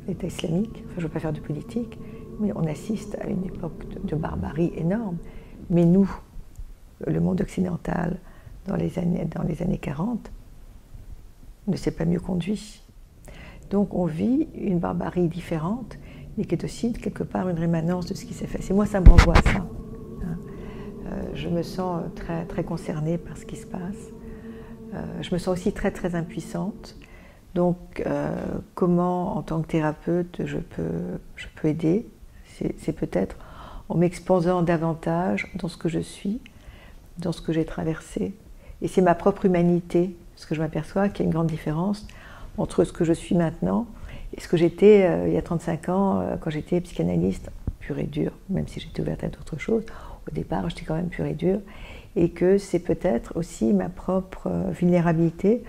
l'État islamique. Enfin, je ne veux pas faire de politique, mais on assiste à une époque de barbarie énorme. Mais nous, le monde occidental, dans les années 40, ne s'est pas mieux conduit. Donc on vit une barbarie différente, mais qui est aussi quelque part une rémanence de ce qui s'est fait. C'est moi, ça me renvoie à ça. Je me sens très, très concernée par ce qui se passe. Je me sens aussi très, très impuissante. Donc comment, en tant que thérapeute, je peux aider? C'est peut-être en m'exposant davantage dans ce que je suis, dans ce que j'ai traversé. Et c'est ma propre humanité, parce que je m'aperçois qu'il y a une grande différence entre ce que je suis maintenant et ce que j'étais il y a 35 ans, quand j'étais psychanalyste pure et dure, même si j'étais ouverte à d'autres choses. Au départ, j'étais quand même pure et dure. et que c'est peut-être aussi ma propre vulnérabilité,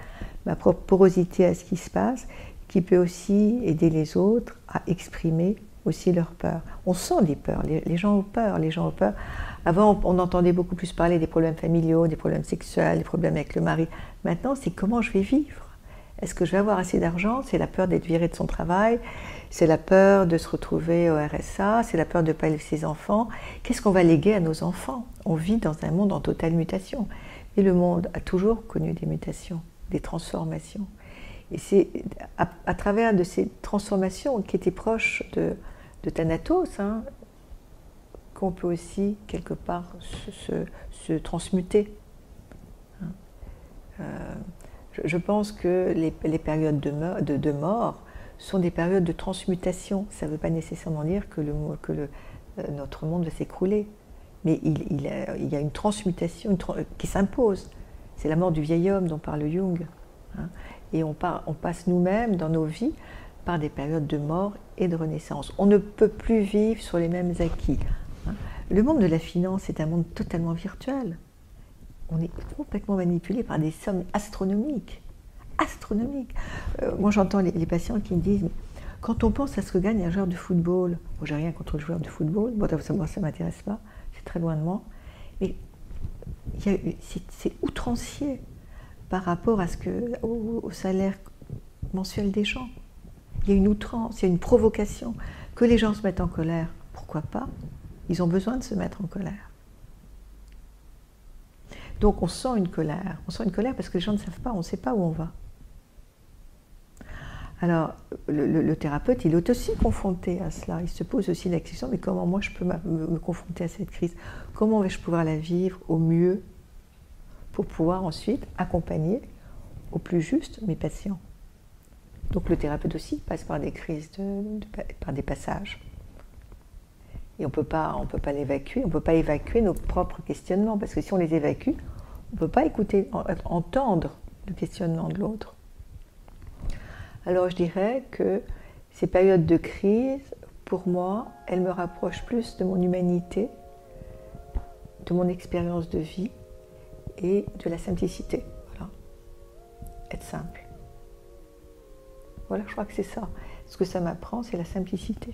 ma propre porosité à ce qui se passe, qui peut aussi aider les autres à exprimer aussi leurs peurs. On sent des peurs, les gens ont peur, les gens ont peur. Avant, on entendait beaucoup plus parler des problèmes familiaux, des problèmes sexuels, des problèmes avec le mari. Maintenant, c'est comment je vais vivre. Est-ce que je vais avoir assez d'argent? C'est la peur d'être viré de son travail, c'est la peur de se retrouver au RSA, c'est la peur de ne pas élever ses enfants. Qu'est-ce qu'on va léguer à nos enfants? On vit dans un monde en totale mutation. Et le monde a toujours connu des mutations, des transformations. Et c'est à travers de ces transformations qui étaient proches de Thanatos, hein, qu'on peut aussi quelque part se transmuter. Je pense que les périodes de mort sont des périodes de transmutation. Ça ne veut pas nécessairement dire que notre monde va s'écrouler, mais il y a une transmutation qui s'impose. C'est la mort du vieil homme dont parle Jung. Hein, et on passe nous-mêmes dans nos vies par des périodes de mort et de renaissance. On ne peut plus vivre sur les mêmes acquis. Hein. Le monde de la finance est un monde totalement virtuel. On est complètement manipulé par des sommes astronomiques. Astronomiques. Moi, j'entends les patients qui me disent, quand on pense à ce que gagne un joueur de football, bon, j'ai rien contre le joueur de football, bon, moi, ça ne m'intéresse pas, c'est très loin de moi, mais c'est outrancier par rapport au salaire mensuel des gens. Il y a une outrance, il y a une provocation. Que les gens se mettent en colère, pourquoi pas? Ils ont besoin de se mettre en colère. Donc on sent une colère. On sent une colère parce que les gens ne savent pas, on ne sait pas où on va. Alors, le thérapeute, il est aussi confronté à cela. Il se pose aussi la question, mais comment moi je peux me confronter à cette crise? Comment vais-je pouvoir la vivre au mieux pour pouvoir ensuite accompagner au plus juste mes patients? Donc le thérapeute aussi passe par des crises, par des passages. Et on ne peut pas l'évacuer, on ne peut pas évacuer nos propres questionnements, parce que si on les évacue, on ne peut pas entendre le questionnement de l'autre. Alors je dirais que ces périodes de crise, pour moi, elles me rapprochent plus de mon humanité, de mon expérience de vie et de la simplicité. Voilà. Être simple. Voilà, je crois que c'est ça. Ce que ça m'apprend, c'est la simplicité.